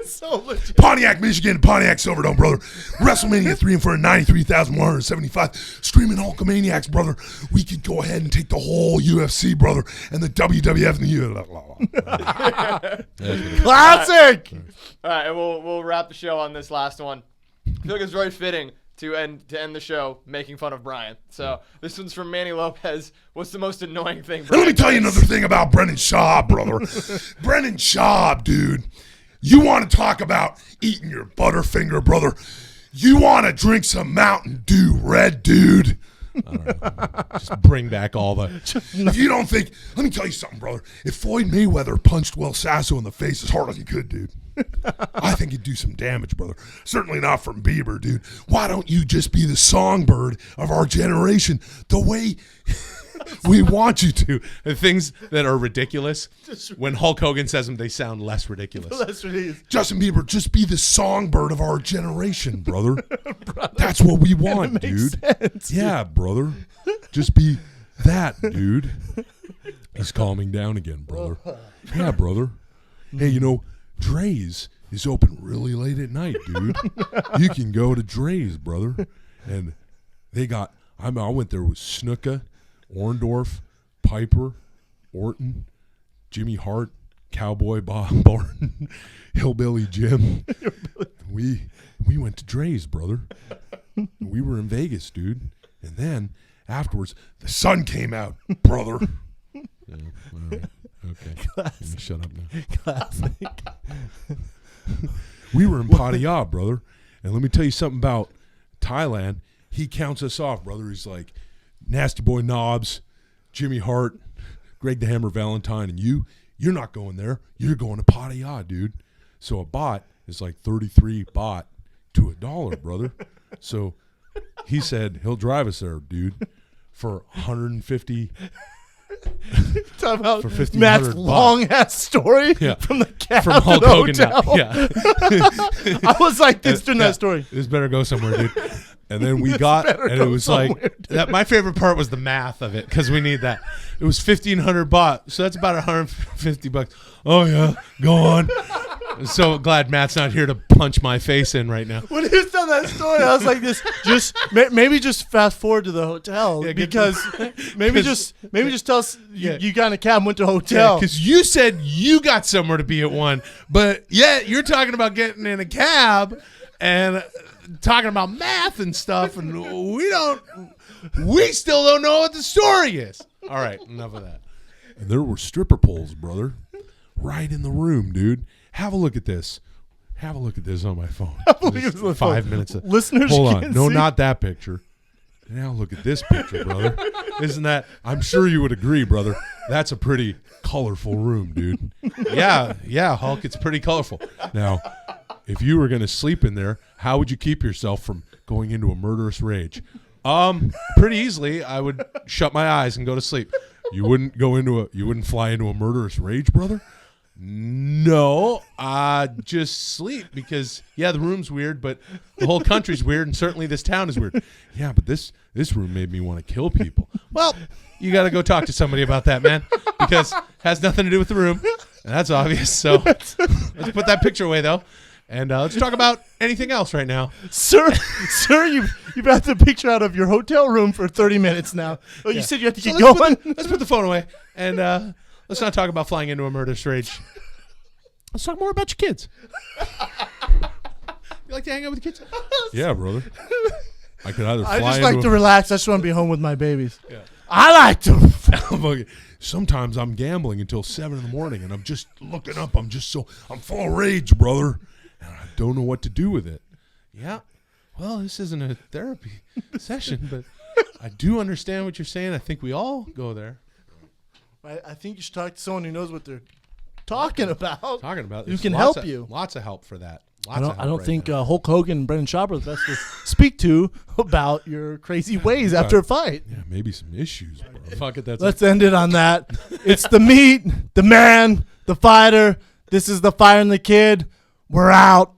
So legit. Pontiac, Michigan, Pontiac Silverdome, brother. WrestleMania 3 and 4, 93,175. Screaming Hulkamaniacs, brother. We could go ahead and take the whole UFC, brother, and the WWF and the Classic. All right, and we'll wrap the show on this last one. I feel like it's very fitting to end the show making fun of Brian. So this one's from Manny Lopez. What's the most annoying thing? And let me tell you another thing about Brendan Schaub, brother. Brendan Schaub, dude. You want to talk about eating your Butterfinger, brother? You want to drink some Mountain Dew Red, dude? I don't know. Just bring back all the... If you don't think... Let me tell you something, brother. If Floyd Mayweather punched Will Sasso in the face as hard as he could, dude, I think you'd do some damage, brother. Certainly not from Bieber, dude. Why don't you just be the songbird of our generation the way we want you to? And things that are ridiculous, when Hulk Hogan says them, they sound less ridiculous. That's what it is. Justin Bieber, just be the songbird of our generation, brother. That's what we want, It makes dude. sense. Yeah, brother. Just be that, dude. He's calming down again, brother. Yeah, brother. Hey, you know, Dre's is open really late at night, dude. You can go to Dre's, brother. And they got, I went there with Snuka, Orndorff, Piper, Orton, Jimmy Hart, Cowboy Bob Barton, Hillbilly Jim. We went to Dre's, brother. We were in Vegas, dude. And then afterwards, the sun came out, brother. Yeah, all right. Okay. Shut up now. Classic. We were in Pattaya, brother. And let me tell you something about Thailand. He counts us off, brother. He's like, Nasty Boy Knobs, Jimmy Hart, Greg the Hammer Valentine, and you're not going there. You're going to Pattaya, dude. So a baht is like 33 baht to $1, brother. So he said he'll drive us there, dude, for 150 Talk about for 1,500 Matt's baht. long ass story Yeah. from the cab From to Hulk the Hogan. hotel. Yeah. I was like this during that story. This better go somewhere, dude. And then we got, better and it go was somewhere, like, that, my favorite part was the math of it, because we need that. It was 1,500 baht, so that's about 150 bucks. Oh, yeah, go on. I'm so glad Matt's not here to punch my face in right now. When he was telling that story, I was like, "This just maybe just fast forward to the hotel Yeah, get because maybe just tell us you got in a cab and went to a hotel." Because you said you got somewhere to be at 1, but yet you're talking about getting in a cab and talking about math and stuff, and we still don't know what the story is. All right, enough of that. And there were stripper poles, brother, right in the room, dude. Have a look at this. Have a look at this on my phone. Just 5 minutes. Listeners Hold on. can't No, see. not that picture. Now look at this picture, brother. Isn't that? I'm sure you would agree, brother. That's a pretty colorful room, dude. Yeah, Hulk. It's pretty colorful. Now, if you were going to sleep in there, how would you keep yourself from going into a murderous rage? Pretty easily. I would shut my eyes and go to sleep. You wouldn't fly into a murderous rage, brother? No, just sleep because the room's weird, but the whole country's weird, and certainly this town is weird. Yeah, but this room made me want to kill people. Well, you got to go talk to somebody about that, man, because it has nothing to do with the room, and that's obvious. So let's put that picture away, though, and let's talk about anything else right now. Sir, you've had the picture out of your hotel room for 30 minutes now. Oh, you said you have to keep going. Let's put the phone away, and let's not talk about flying into a murderous rage. Let's talk more about your kids. You like to hang out with the kids? Yeah, brother. I could either fly I just like to relax. I just want to be home with my babies. Yeah. I like to. Sometimes I'm gambling until 7 in the morning, and I'm just looking up. I'm full of rage, brother, and I don't know what to do with it. Yeah. Well, this isn't a therapy session, but I do understand what you're saying. I think we all go there. I think you should talk to someone who knows what they're talking about. Who Who can help you. Lots of help for that. I don't think Hulk Hogan and Brendan Schaub are the best to speak to about your crazy ways after a fight. Yeah, maybe some issues, bro. Fuck it. Let's end it on that. It's the meat, the man, the fighter. This is the Fire and the Kid. We're out.